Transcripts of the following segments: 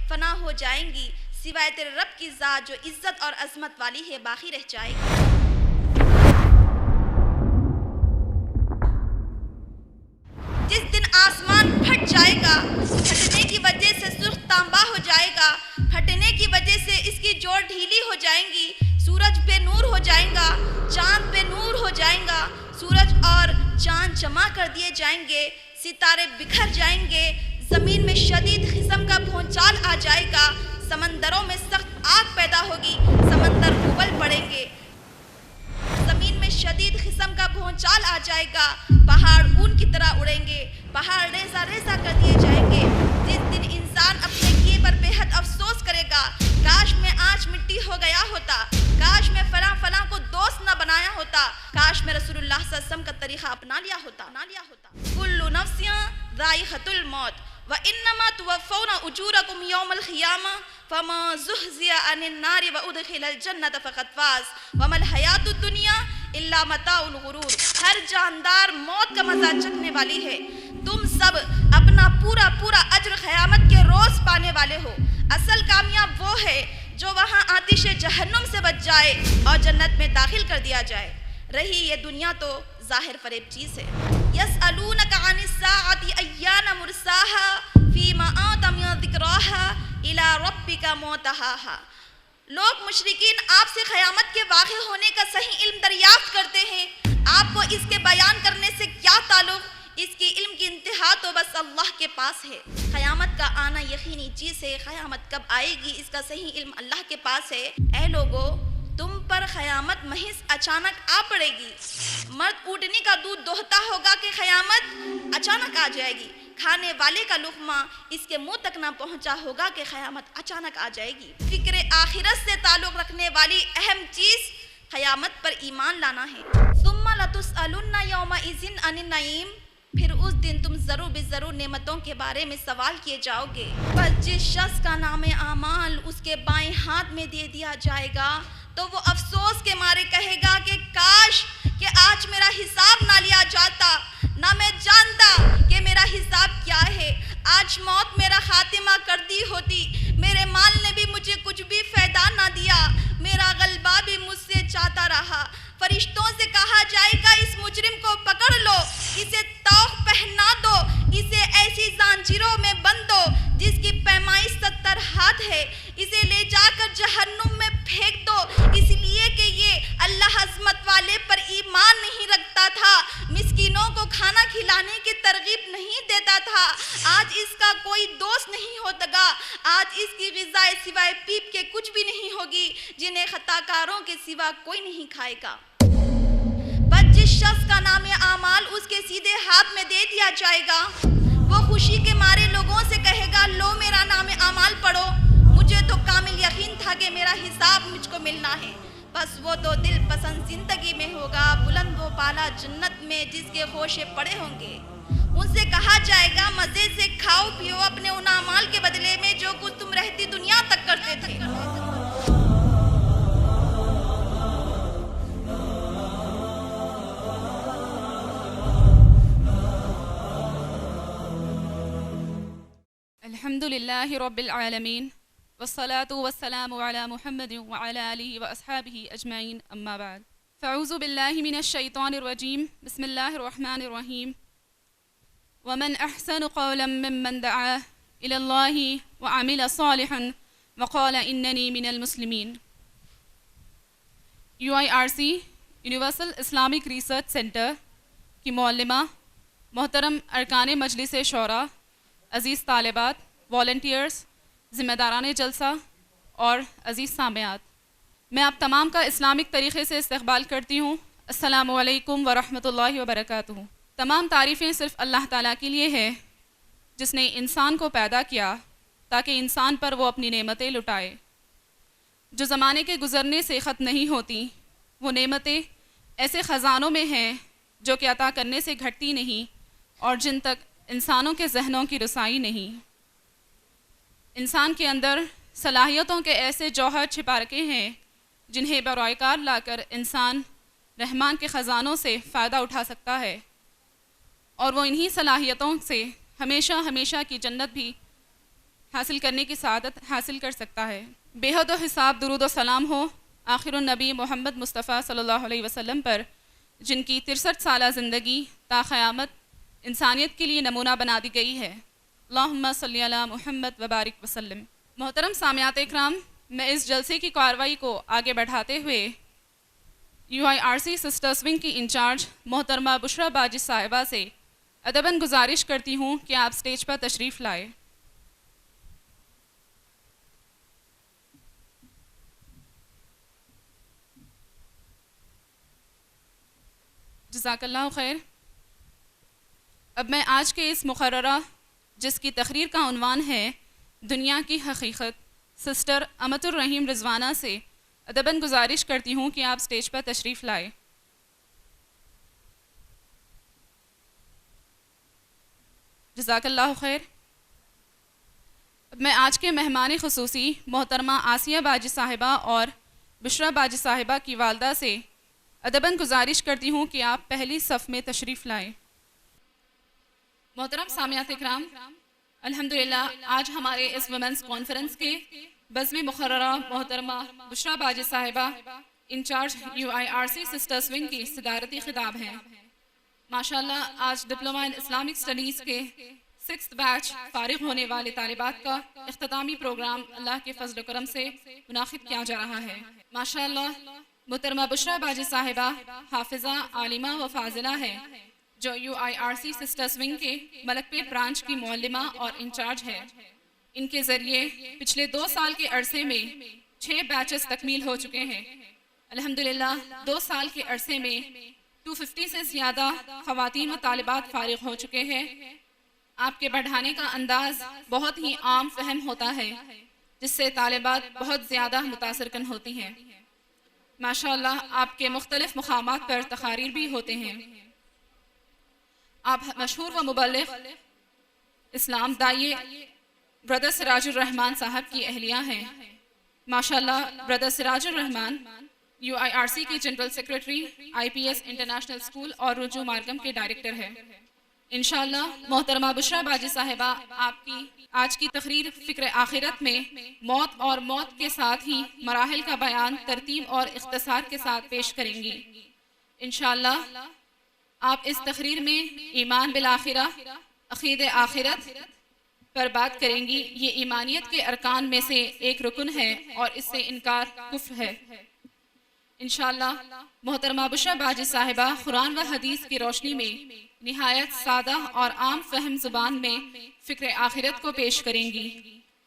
فنا ہو جائیں گی، سوائے تیرے رب کی ذات جو عزت اور عظمت والی ہے باقی رہ جائے گی۔ جس دن آسمان پھٹ جائے گا، پھٹنے کی وجہ سے سرخ تانبا ہو جائے گا، پھٹنے کی وجہ سے اس کی جوڑ ڈھیلی ہو جائیں گی، سورج بے نور ہو جائیں گا، چاند بے نور ہو جائیں گا، سورج اور چاند جمع کر دیے جائیں گے، ستارے بکھر جائیں گے، زمین میں شدید قسم کا بھونچال آ جائے گا، سمندروں میں سخت آگ پیدا ہوگی، سمندر ابل پڑیں گے، زمین میں شدید قسم کا بھونچال آ جائے گا، پہاڑ اون کی طرح اڑیں گے، پہاڑ ریزہ ریزہ کر دیے جائیں گے۔ جس دن انسان اپنے کیے پر بے حد افسوس کرے گا، کاش میں آج مٹی ہو گیا ہوتا، کاش میں فلاں فلاں کو دوست نہ بنایا ہوتا، کاش میں رسول اللہ صلی اللہ علیہ وسلم کا طریقہ اپنا لیا ہوتا۔ کل نفس ذائقۃ الموت وانما توفون اجورکم یوم القیامہ فمن زحزح عن النار وادخل الجنۃ فقد فاز وما الحیاۃ الدنیا الا متاع الغرور۔ ہر جاندار موت کا مزہ چکھنے والی ہے، تم سب اپنا پورا پورا اجر قیامت کے روز پانے والے ہو۔ اصل کامیاب وہ ہے جو وہاں آتش جہنم سے بچ جائے اور جنت میں داخل کر دیا جائے۔ رہی یہ دنیا تو ظاہر فریب چیز ہے۔ یسألونک عن الساعۃ ایان مرساها فیما انت من ذکراها الی ربک منتہاها۔ لوگ مشرکین آپ سے قیامت کے واقع ہونے کا صحیح علم دریافت کرتے ہیں، آپ کو اس کے بیان کرنے سے کیا تعلق؟ اس کی علم کی انتہا تو بس اللہ کے پاس ہے۔ قیامت کا آنا یقینی چیز ہے، قیامت کب آئے گی اس کا صحیح علم اللہ کے پاس ہے۔ اے لوگو، تم پر قیامت محض اچانک آ پڑے گی۔ مرد اونٹنی کا دودھ دوہتا ہوگا کہ قیامت اچانک آ جائے گی، کھانے والے کا لقمہ اس کے منہ تک نہ پہنچا ہوگا کہ قیامت اچانک آ جائے گی۔ فکر آخرت سے تعلق رکھنے والی اہم چیز قیامت پر ایمان لانا ہے۔ ثم لتسألن یومئذ عن النعیم، پھر اس دن تم ضرور بے ضرور نعمتوں کے بارے میں سوال کیے جاؤ گے۔ بس جس شخص کا نام اعمال اس کے بائیں ہاتھ میں دے دیا جائے گا تو وہ افسوس کے مارے کہے گا کہ کاش کہ آج میرا حساب نہ لیا جاتا، نہ میں جانتا کہ میرا حساب کیا ہے، آج موت میرا خاتمہ کر دی ہوتی، میرے مال نے بھی مجھے کچھ بھی فائدہ نہ دیا، میرا غلبہ بھی مجھ سے چاہتا رہا۔ فرشتوں سے کہا جائے گا اس مجرم کو پکڑ لو، اسے طوق پہنا دو، اسے ایسی زنجیروں میں بند دو جس کی پیمائش 70 ہاتھ ہے، اسے لے جا کر جہنم میں پھینک دو، اس لیے کہ یہ اللہ عظمت والے پر ایمان نہیں رکھتا تھا، مسکینوں کو کھانا کھلانے کی ترغیب نہیں دیتا تھا، آج اس کا کوئی دوست نہیں ہوگا، آج اس کی غذا سوائے پیپ کے کچھ بھی نہیں ہوگی، جنہیں خطا کاروں کے سوا کوئی نہیں کھائے گا۔ بس جس شخص کا نام اعمال اس کے سیدھے ہاتھ میں دے دیا جائے گا، وہ خوشی کے مارے لوگوں سے کہے گا لو میرا نام اعمال پڑھو، مجھے تو کامل یقین تھا کہ میرا حساب مجھ کو ملنا ہے۔ بس وہ تو دل پسند زندگی میں ہوگا، بلند و بالا جنت میں جس کے خوشے پڑے ہوں گے۔ ان سے کہا جائے گا مزے سے کھاؤ پیو اپنے ان اعمال کے بدلے میں جو کچھ تم رہتی دنیا تک کرتے تھے۔ الحمد للہ رب العالمین والصلاة والسلام علی محمد وعلی آلہ واصحابہ اجمعین، اما بعد فاعوذ باللہ من الشیطان الرجیم، بسم اللہ الرحمن الرحیم۔ ومن احسن قولا ممن دعا الی اللہ وعمل صالحا وقال اننی من المسلمین۔ UIRC universal Islamic research centre کی معلمہ، محترم ارکان مجلس شورا، عزیز طالبات، والنٹیئرز، ذمہ داران جلسہ اور عزیز سامعات، میں آپ تمام کا اسلامک طریقے سے استقبال کرتی ہوں۔ السلام علیکم ورحمۃ اللہ وبرکاتہ۔ تمام تعریفیں صرف اللہ تعالیٰ کے لیے ہے جس نے انسان کو پیدا کیا تاکہ انسان پر وہ اپنی نعمتیں لٹائے، جو زمانے کے گزرنے سے ختم نہیں ہوتی۔ وہ نعمتیں ایسے خزانوں میں ہیں جو کہ عطا کرنے سے گھٹتی نہیں اور جن تک انسانوں کے ذہنوں کی رسائی نہیں۔ انسان کے اندر صلاحیتوں کے ایسے جوہر چھپا رکھے ہیں جنہیں برائے کار لا کر انسان رحمان کے خزانوں سے فائدہ اٹھا سکتا ہے، اور وہ انہی صلاحیتوں سے ہمیشہ ہمیشہ کی جنت بھی حاصل کرنے کی سعادت حاصل کر سکتا ہے۔ بے حد و حساب درود و سلام ہو آخر النبی محمد مصطفیٰ صلی اللہ علیہ وسلم پر، جن کی 63 سالہ زندگی تا قیامت انسانیت کے لیے نمونہ بنا دی گئی ہے۔ اللہم صلی علی محمد وبارک وسلم۔ محترم سامعات اکرام، میں اس جلسے کی کارروائی کو آگے بڑھاتے ہوئے UIRC سسٹرز ونگ کی انچارج محترمہ بشریٰ باجی صاحبہ سے ادباً گزارش کرتی ہوں کہ آپ سٹیج پر تشریف لائیں۔ جزاک اللہ خیر۔ اب میں آج کے اس مقررہ جس کی تقریر کا عنوان ہے دنیا کی حقیقت، سسٹر امت الرحیم رضوانہ سے ادباً گزارش کرتی ہوں کہ آپ سٹیج پر تشریف لائیں۔ جزاک اللہ خیر۔ اب میں آج کے مہمان خصوصی محترمہ آسیہ باجی صاحبہ اور بشریٰ باجی صاحبہ کی والدہ سے ادباً گزارش کرتی ہوں کہ آپ پہلی صف میں تشریف لائیں۔ محترم سامعات اکرام، الحمدللہ آج ہمارے اس ویمنس کانفرنس کے بزم مقررہ محترمہ بشریٰ باجی صاحبہ انچارج UIRC سسٹرز ونگ کی صدارتی خطاب ہیں۔ ماشاءاللہ آج ڈپلومہ ان اسلامک اسٹڈیز کے 6th بیچ فارغ ہونے والے طالبات کا اختتامی پروگرام اللہ کے فضل و کرم سے منعقد کیا جا رہا ہے۔ ماشاءاللہ محترمہ بشریٰ باجی صاحبہ حافظہ، عالمہ و فاضلہ ہے جو UIRC سسٹرز ونگ کے ملک پیٹ برانچ کی معلمہ اور انچارج ہے۔ ان کے ذریعے پچھلے 2 سال کے عرصے میں 6 بیچز تکمیل ہو چکے ہیں۔ الحمدللہ 2 سال کے عرصے میں 250 سے زیادہ خواتین و طالبات فارغ ہو چکے ہیں۔ آپ کے پڑھانے کا انداز بہت ہی عام فہم ہوتا ہے جس سے طالبات بہت زیادہ متاثر کن ہوتی ہیں۔ ماشاءاللہ آپ کے مختلف مقامات پر تقاریر بھی ہوتے ہیں۔ آپ مشہور و مبلغ اسلام دائی برادر سراج الرحمن صاحب کی اہلیہ ہیں۔ ماشاءاللہ برادر سراج الرحمن UIRC کے general secretary, IPS international school اور رجوع مارگم کے ڈائریکٹر ہیں۔ انشاءاللہ محترمہ بشریٰ باجی صاحبہ آپ کی آج کی تقریر فکر آخرت میں موت اور موت کے ساتھ ہی مراحل کا بیان ترتیب اور اختصار کے ساتھ پیش کریں گی۔ انشاءاللہ آپ اس تقریر میں ایمان بالآخرہ، عقید آخرت پر بات کریں گی۔ یہ ایمانیت کے ارکان میں سے ایک رکن ہے اور اس سے انکار کفر ہے۔ انشاءاللہ محترمہ بشریٰ باجی صاحبہ قرآن و حدیث کی روشنی میں نہایت سادہ اور عام فہم زبان میں فکر آخرت کو پیش کریں گی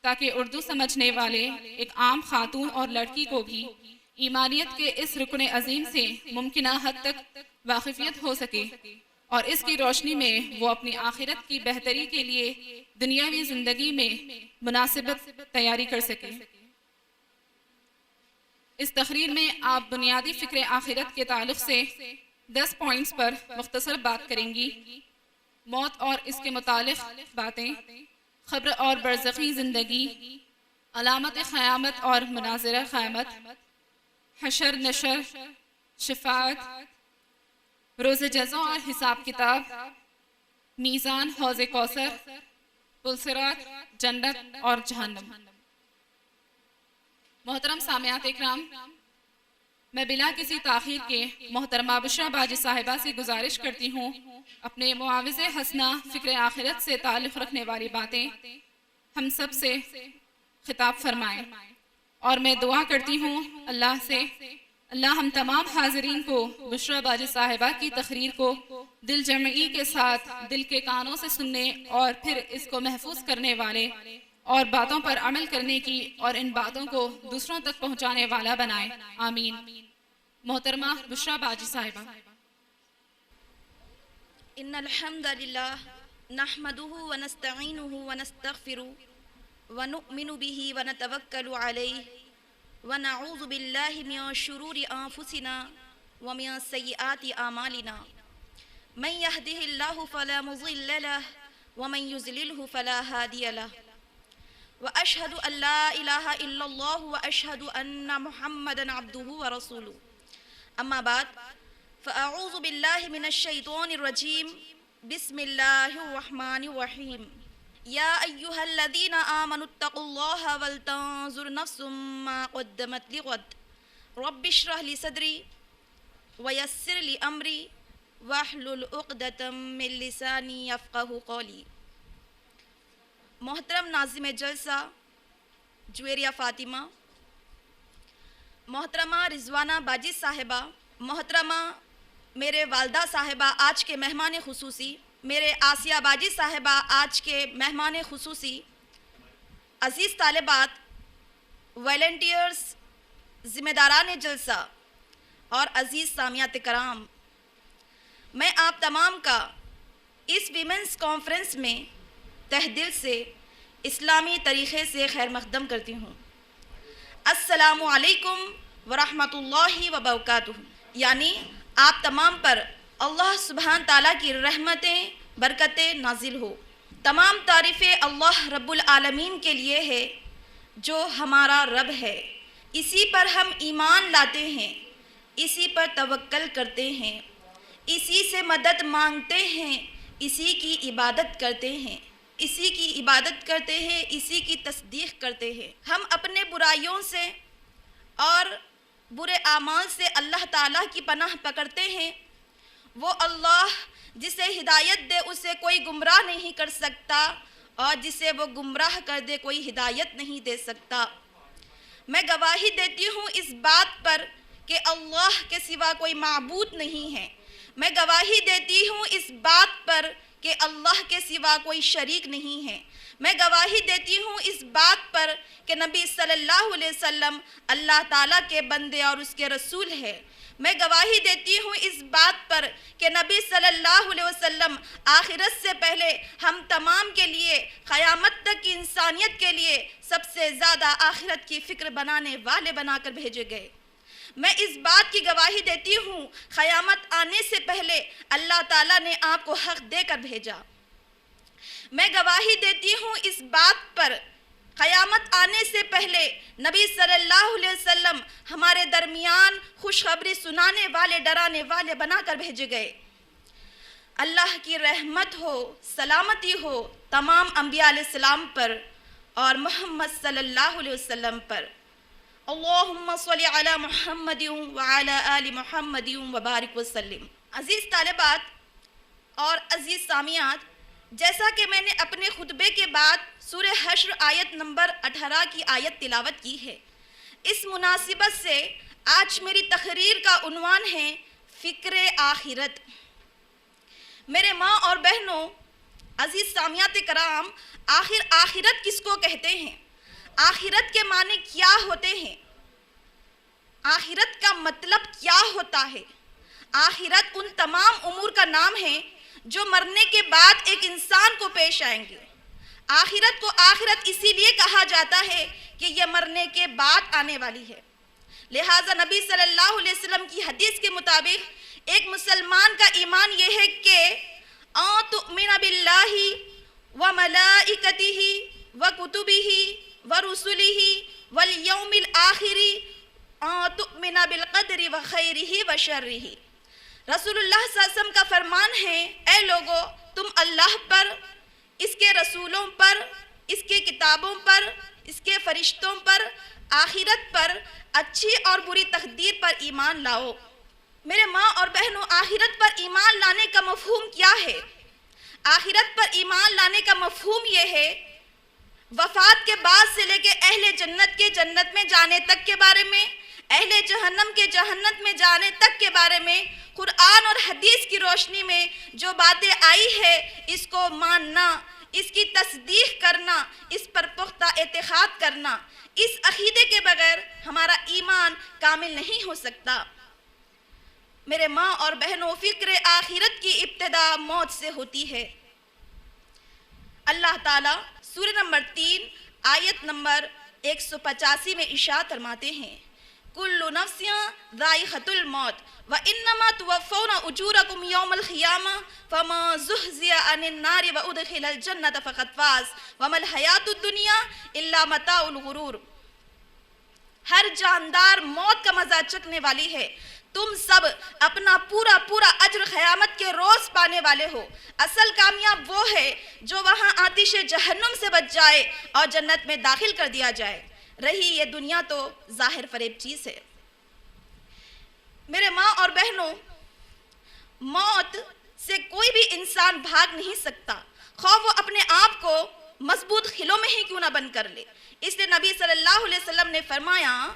تاکہ اردو سمجھنے والے ایک عام خاتون اور لڑکی کو بھی ایمانیت کے اس رکن عظیم سے ممکنہ حد تک واقفیت ہو سکے اور اس کی روشنی میں وہ اپنی آخرت کی بہتری کے لیے دنیاوی زندگی میں مناسبت تیاری کر سکے۔ اس تقریر میں آپ بنیادی فکر آخرت کے تعلق سے 10 پوائنٹس پر مختصر بات کریں گی۔ موت اور اس کے متعلق باتیں، قبر اور برزخی زندگی، علامت قیامت اور مناظر قیامت، حشر نشر، شفاعت، روز جزا اور حساب کتاب، میزان، حوض کوثر، پل صراط، جنت اور جہنم۔ محترم سامعات اکرام، میں بلا کسی تاخیر کے محترمہ بشریٰ باجی صاحبہ سے گزارش کرتی ہوں اپنے معاوض حسنہ فکر آخرت سے تعلق رکھنے والی باتیں ہم سب سے خطاب فرمائیں، اور میں دعا کرتی ہوں اللہ سے اللہ ہم تمام حاضرین کو بشریٰ باجی صاحبہ کی تقریر کو دل جمعی کے ساتھ دل کے کانوں سے سننے اور پھر اس کو محفوظ کرنے والے اور باتوں پر عمل کرنے کی اور ان باتوں کو دوسروں تک پہنچانے والا بنائے، آمین۔ محترمہ بشریٰ باجی صاحبہ۔ ان الحمد للہ نحمده ونستعینه ونستغفره ونؤمن به ونتوکل علیہ ونعوذ باللہ من شرور انفسنا ومن سیئات اعمالنا من يهده اللہ فلا مضل له ومن يضلله فلا هادی له واشهد ان لا الہ الا اللہ واشهد ان محمدا عبده ورسوله اما بعد فاعوذ باللہ من الشیطان الرجیم بسم اللہ الرحمن الرحیم یا ایھا الذین آمنوا اتقوا اللہ ولتنظر نفس ما قدمت لغد رب اشرح لی صدری ویسر لی امری واحلل عقدۃ من لسانی یفقہوا قولی۔ محترم ناظم جلسہ جویریہ فاطمہ، محترمہ رضوانہ باجی صاحبہ، محترمہ میرے والدہ صاحبہ آج کے مہمان خصوصی، میرے آسیہ باجی صاحبہ آج کے مہمان خصوصی، عزیز طالبات، والنٹیئرز، ذمہ داران جلسہ اور عزیز سامعات کرام، میں آپ تمام کا اس ویمنس کانفرنس میں تہ دل سے اسلامی طریقے سے خیر مقدم کرتی ہوں۔ السلام علیکم ورحمۃ اللہ وبرکاتہ۔ یعنی آپ تمام پر اللہ سبحانہ تعالیٰ کی رحمتیں برکتیں نازل ہو۔ تمام تعریفیں اللہ رب العالمین کے لیے ہے جو ہمارا رب ہے، اسی پر ہم ایمان لاتے ہیں، اسی پر توکل کرتے ہیں، اسی سے مدد مانگتے ہیں، اسی کی عبادت کرتے ہیں، اسی کی عبادت کرتے ہیں، اسی کی تصدیق کرتے ہیں۔ ہم اپنے برائیوں سے اور برے اعمال سے اللہ تعالیٰ کی پناہ پکڑتے ہیں۔ وہ اللہ جسے ہدایت دے اسے کوئی گمراہ نہیں کر سکتا، اور جسے وہ گمراہ کر دے کوئی ہدایت نہیں دے سکتا۔ میں گواہی دیتی ہوں اس بات پر کہ اللہ کے سوا کوئی معبود نہیں ہے۔ میں گواہی دیتی ہوں اس بات پر کہ اللہ کے سوا کوئی شریک نہیں ہے۔ میں گواہی دیتی ہوں اس بات پر کہ نبی صلی اللہ علیہ وسلم اللہ تعالیٰ کے بندے اور اس کے رسول ہے۔ میں گواہی دیتی ہوں اس بات پر کہ نبی صلی اللہ علیہ وسلم آخرت سے پہلے ہم تمام کے لیے، قیامت تک کی انسانیت کے لیے سب سے زیادہ آخرت کی فکر بنانے والے بنا کر بھیجے گئے۔ میں اس بات کی گواہی دیتی ہوں قیامت آنے سے پہلے اللہ تعالیٰ نے آپ کو حق دے کر بھیجا۔ میں گواہی دیتی ہوں اس بات پر قیامت آنے سے پہلے نبی صلی اللہ علیہ وسلم ہمارے درمیان خوشخبری سنانے والے، ڈرانے والے بنا کر بھیجے گئے۔ اللہ کی رحمت ہو، سلامتی ہو تمام انبیاء علیہ السلام پر اور محمد صلی اللہ علیہ وسلم پر۔ اللہم صلی علی محمد وعلی آل محمد وبارک وسلم۔ عزیز طالبات اور عزیز سامعات، جیسا کہ میں نے اپنے خطبے کے بعد سورہ حشر آیت نمبر 18 کی آیت تلاوت کی ہے، اس مناسبت سے آج میری تقریر کا عنوان ہے فکر آخرت۔ میرے ماں اور بہنوں، عزیز سامعات کرام، آخر آخرت کس کو کہتے ہیں؟ آخرت کے معنی کیا ہوتے ہیں؟ آخرت کا مطلب کیا ہوتا ہے؟ آخرت ان تمام امور کا نام ہے جو مرنے کے بعد ایک انسان کو پیش آئیں گے۔ آخرت کو آخرت اسی لیے کہا جاتا ہے کہ یہ مرنے کے بعد آنے والی ہے۔ لہٰذا نبی صلی اللہ علیہ وسلم کی حدیث کے مطابق ایک مسلمان کا ایمان یہ ہے کہ ان تؤمن باللہ وملائکتہ وکتبہ ورسلہ والیوم الآخر ان تؤمن بالقدر وخیرہ وشرہ۔ رسول اللہ صلی اللہ علیہ وسلم کا فرمان ہے، اے لوگو، تم اللہ پر، اس کے رسولوں پر، اس کے کتابوں پر، اس کے فرشتوں پر، آخرت پر، اچھی اور بری تقدیر پر ایمان لاؤ۔ میرے ماں اور بہنوں، آخرت پر ایمان لانے کا مفہوم کیا ہے؟ آخرت پر ایمان لانے کا مفہوم یہ ہے وفات کے بعد سے لے کے اہل جنت کے جنت میں جانے تک کے بارے میں، اہل جہنم کے جہنم میں جانے تک کے بارے میں قرآن اور حدیث کی روشنی میں جو باتیں آئی ہے اس کو ماننا، اس کی تصدیق کرنا، اس پر پختہ اعتقاد کرنا۔ اس عقیدے کے بغیر ہمارا ایمان کامل نہیں ہو سکتا۔ میرے ماں اور بہنوں، فکر آخرت کی ابتدا موت سے ہوتی ہے۔ اللہ تعالیٰ سورہ نمبر 3 آیت نمبر 185 میں ارشاد فرماتے ہیں، کل نفس ذائقۃ الموت وانما توفون اجورکم یوم القیامہ فمن زحزح عن النار وادخل الجنۃ فقد فاز وما الحیاۃ الدنیا الا متاع الغرور۔ ہر جاندار موت کا مزہ چکھنے والی ہے، تم سب اپنا پورا پورا اجر قیامت کے روز پانے والے ہو۔ اصل کامیاب وہ ہے جو وہاں آتش جہنم سے بچ جائے اور جنت میں داخل کر دیا جائے۔ رہی یہ دنیا تو ظاہر فریب چیز ہے۔ میرے ماں اور بہنوں، موت سے کوئی بھی انسان بھاگ نہیں سکتا، خواہ وہ اپنے آپ کو مضبوط قلعوں میں ہی کیوں نہ بند کر لے۔ اس لیے نبی صلی اللہ علیہ وسلم نے فرمایا،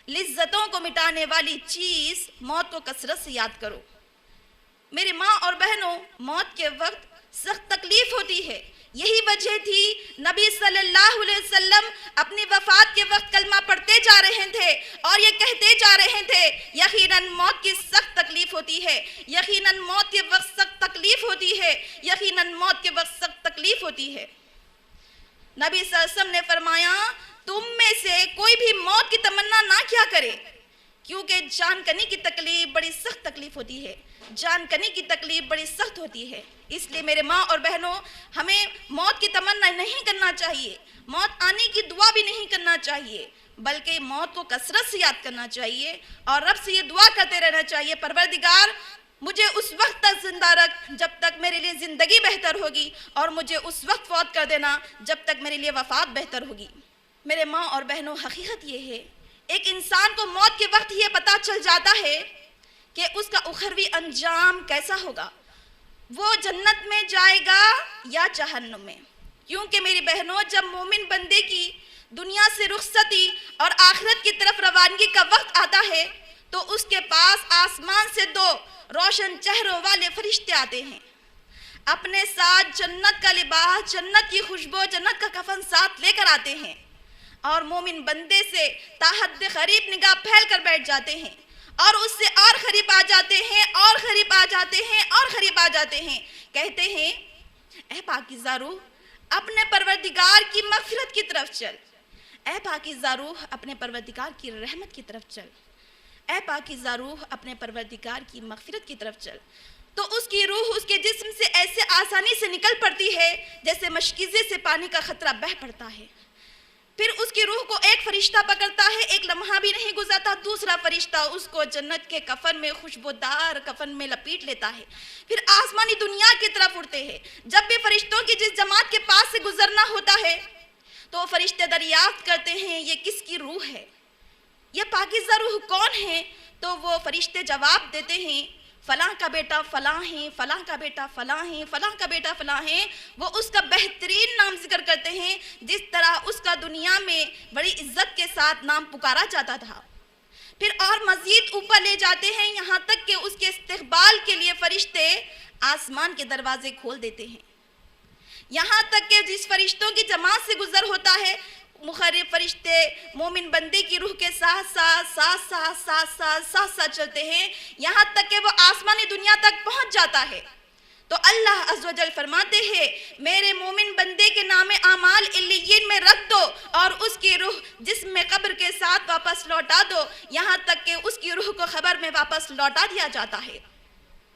لذتوں کو مٹانے والی چیز موت کو کثرت سے یاد کرو۔ میری ماں اور بہنوں، موت کے وقت سخت تکلیف ہوتی ہے۔ یہی وجہ تھی نبی صلی اللہ علیہ وسلم اپنی وفات کے وقت کلمہ پڑھتے جا رہے تھے اور یہ کہتے جا رہے تھے، یقیناً موت کی سخت تکلیف ہوتی ہے، یقیناً موت کے وقت سخت تکلیف ہوتی ہے، یقیناً موت کے وقت سخت تکلیف ہوتی ہے۔ نبی صلی اللہ علیہ وسلم نے فرمایا، تم میں سے کوئی بھی موت کی تمنا نہ کیا کرے، کیونکہ جان کنی کی تکلیف بڑی سخت تکلیف ہوتی ہے، جان کنی کی تکلیف بڑی سخت ہوتی ہے۔ اس لیے میرے ماں اور بہنوں، ہمیں موت کی تمنا نہیں کرنا چاہیے، موت آنے کی دعا بھی نہیں کرنا چاہیے، بلکہ موت کو کثرت سے یاد کرنا چاہیے اور رب سے یہ دعا کرتے رہنا چاہیے، پروردگار مجھے اس وقت تک زندہ رکھ جب تک میرے لیے زندگی بہتر ہوگی، اور مجھے اس وقت فوت کر دینا جب تک میرے لیے وفات بہتر ہوگی۔ میرے ماں اور بہنوں، حقیقت یہ ہے، ایک انسان کو موت کے وقت یہ پتہ چل جاتا ہے کہ اس کا اخروی انجام کیسا ہوگا، وہ جنت میں جائے گا یا جہنم میں۔ کیونکہ میری بہنوں، جب مومن بندے کی دنیا سے رخصتی اور آخرت کی طرف روانگی کا وقت آتا ہے تو اس کے پاس آسمان سے دو روشن چہروں والے فرشتے آتے ہیں، اپنے ساتھ جنت کا لباس، جنت کی خوشبو، جنت کا کفن ساتھ لے کر آتے ہیں، اور مومن بندے سے تاحد قریب نگاہ پھیل کر بیٹھ جاتے ہیں، اور اس سے اور قریب آ جاتے ہیں، اور قریب آ جاتے ہیں، اور قریب آ جاتے ہیں، کہتے ہیں، اے پاکیزہ روح، اپنے پروردگار کی مغفرت کی طرف چل، اے پاکیزہ روح، اپنے پروردگار کی رحمت کی طرف چل، اے پاکیزہ روح، اپنے پروردگار کی مغفرت کی طرف چل۔ تو اس کی روح اس کے جسم سے ایسے آسانی سے نکل پڑتی ہے جیسے مشکیزے سے پانی کا خطرہ بہہ پڑتا ہے۔ پھر اس کی روح کو ایک فرشتہ پکڑتا ہے، ایک لمحہ بھی نہیں گزرتا، دوسرا فرشتہ اس کو جنت کے کفن میں، خوشبودار کفن میں لپیٹ لیتا ہے۔ پھر آسمانی دنیا کی طرف اڑتے ہیں۔ جب بھی فرشتوں کی جس جماعت کے پاس سے گزرنا ہوتا ہے تو فرشتے دریافت کرتے ہیں، یہ کس کی روح ہے، یہ پاکیزہ روح کون ہے؟ تو وہ فرشتے جواب دیتے ہیں، فلاں کا بیٹا فلاں ہیں، فلاں کا بیٹا فلاں ہیں، فلاں کا بیٹا فلاں ہیں۔ وہ اس کا بہترین نام ذکر کرتے ہیں، جس طرح اس کا دنیا میں بڑی عزت کے ساتھ نام پکارا جاتا تھا۔ پھر اور مزید اوپر لے جاتے ہیں، یہاں تک کہ اس کے استقبال کے لیے فرشتے آسمان کے دروازے کھول دیتے ہیں، یہاں تک کہ جس فرشتوں کی جماعت سے گزر ہوتا ہے، مخرب فرشتے مومن بندے کی روح کے ساتھ ساتھ چلتے ہیں، یہاں تک کہ وہ آسمانی دنیا تک پہنچ جاتا ہے۔ تو اللہ عز و جل فرماتے ہیں، میرے مومن بندے کے نام اعمال علیین میں رکھ دو اور اس کی روح جسم میں قبر کے ساتھ واپس لوٹا دو، یہاں تک کہ اس کی روح کو خبر میں واپس لوٹا دیا جاتا ہے۔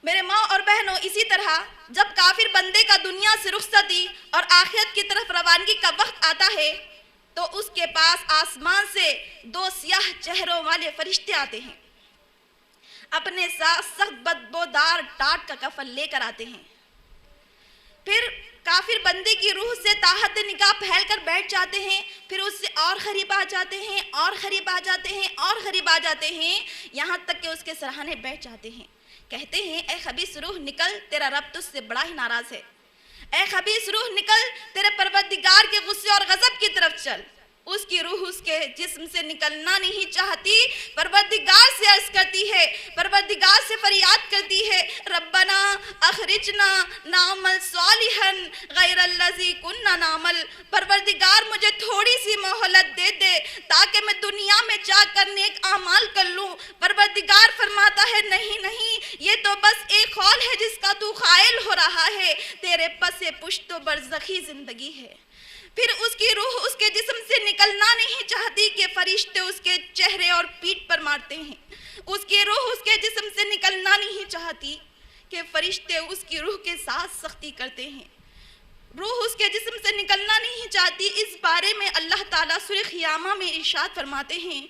میرے ماں اور بہنوں، اسی طرح جب کافر بندے کا دنیا سے رخصتی اور آخرت کی طرف روانگی کا وقت آتا ہے تو اس کے پاس آسمان سے دو سیاہ چہروں والے فرشتے آتے ہیں، اپنے ساتھ سخت بدبودار ٹاٹ کا کفن لے کر آتے ہیں۔ پھر کافر بندے کی روح سے تاحت نگاہ پھیل کر بیٹھ جاتے ہیں، پھر اس سے اور قریب آ جاتے ہیں، اور قریب آ جاتے ہیں، اور قریب آ جاتے ہیں، یہاں تک کہ اس کے سرہانے بیٹھ جاتے ہیں۔ کہتے ہیں، اے خبیث روح نکل، تیرا رب تجھ سے بڑا ہی ناراض ہے۔ اے خبیث روح نکل، تیرے پروردگار کے غصے اور غضب کی طرف چل۔ اس کی روح اس کے جسم سے نکلنا نہیں چاہتی، پروردگار سے عرض کرتی ہے، پروردگار سے فریاد کرتی ہے، ربنا اخرجنا نعمل صالحا غیر الذی کننا نعمل، پروردگار مجھے تھوڑی سی مہلت دے دے تاکہ میں دنیا میں جا کر نیک اعمال کر لوں۔ پروردگار فرماتا ہے، نہیں نہیں، یہ تو بس ایک قول ہے جس کا تو قائل ہو رہا ہے، تیرے پس پشت و برزخی زندگی ہے۔ پھر اس کی روح اس کے جسم سے نکلنا نہیں چاہتی کہ فرشتے اس کے چہرے اور پیٹھ پر مارتے ہیں۔ اس کی روح اس کے جسم سے نکلنا نہیں چاہتی کہ فرشتے اس کی روح کے ساتھ سختی کرتے ہیں۔ روح اس کے جسم سے نکلنا نہیں چاہتی۔ اس بارے میں اللہ تعالیٰ سورہ قیامہ میں ارشاد فرماتے ہیں،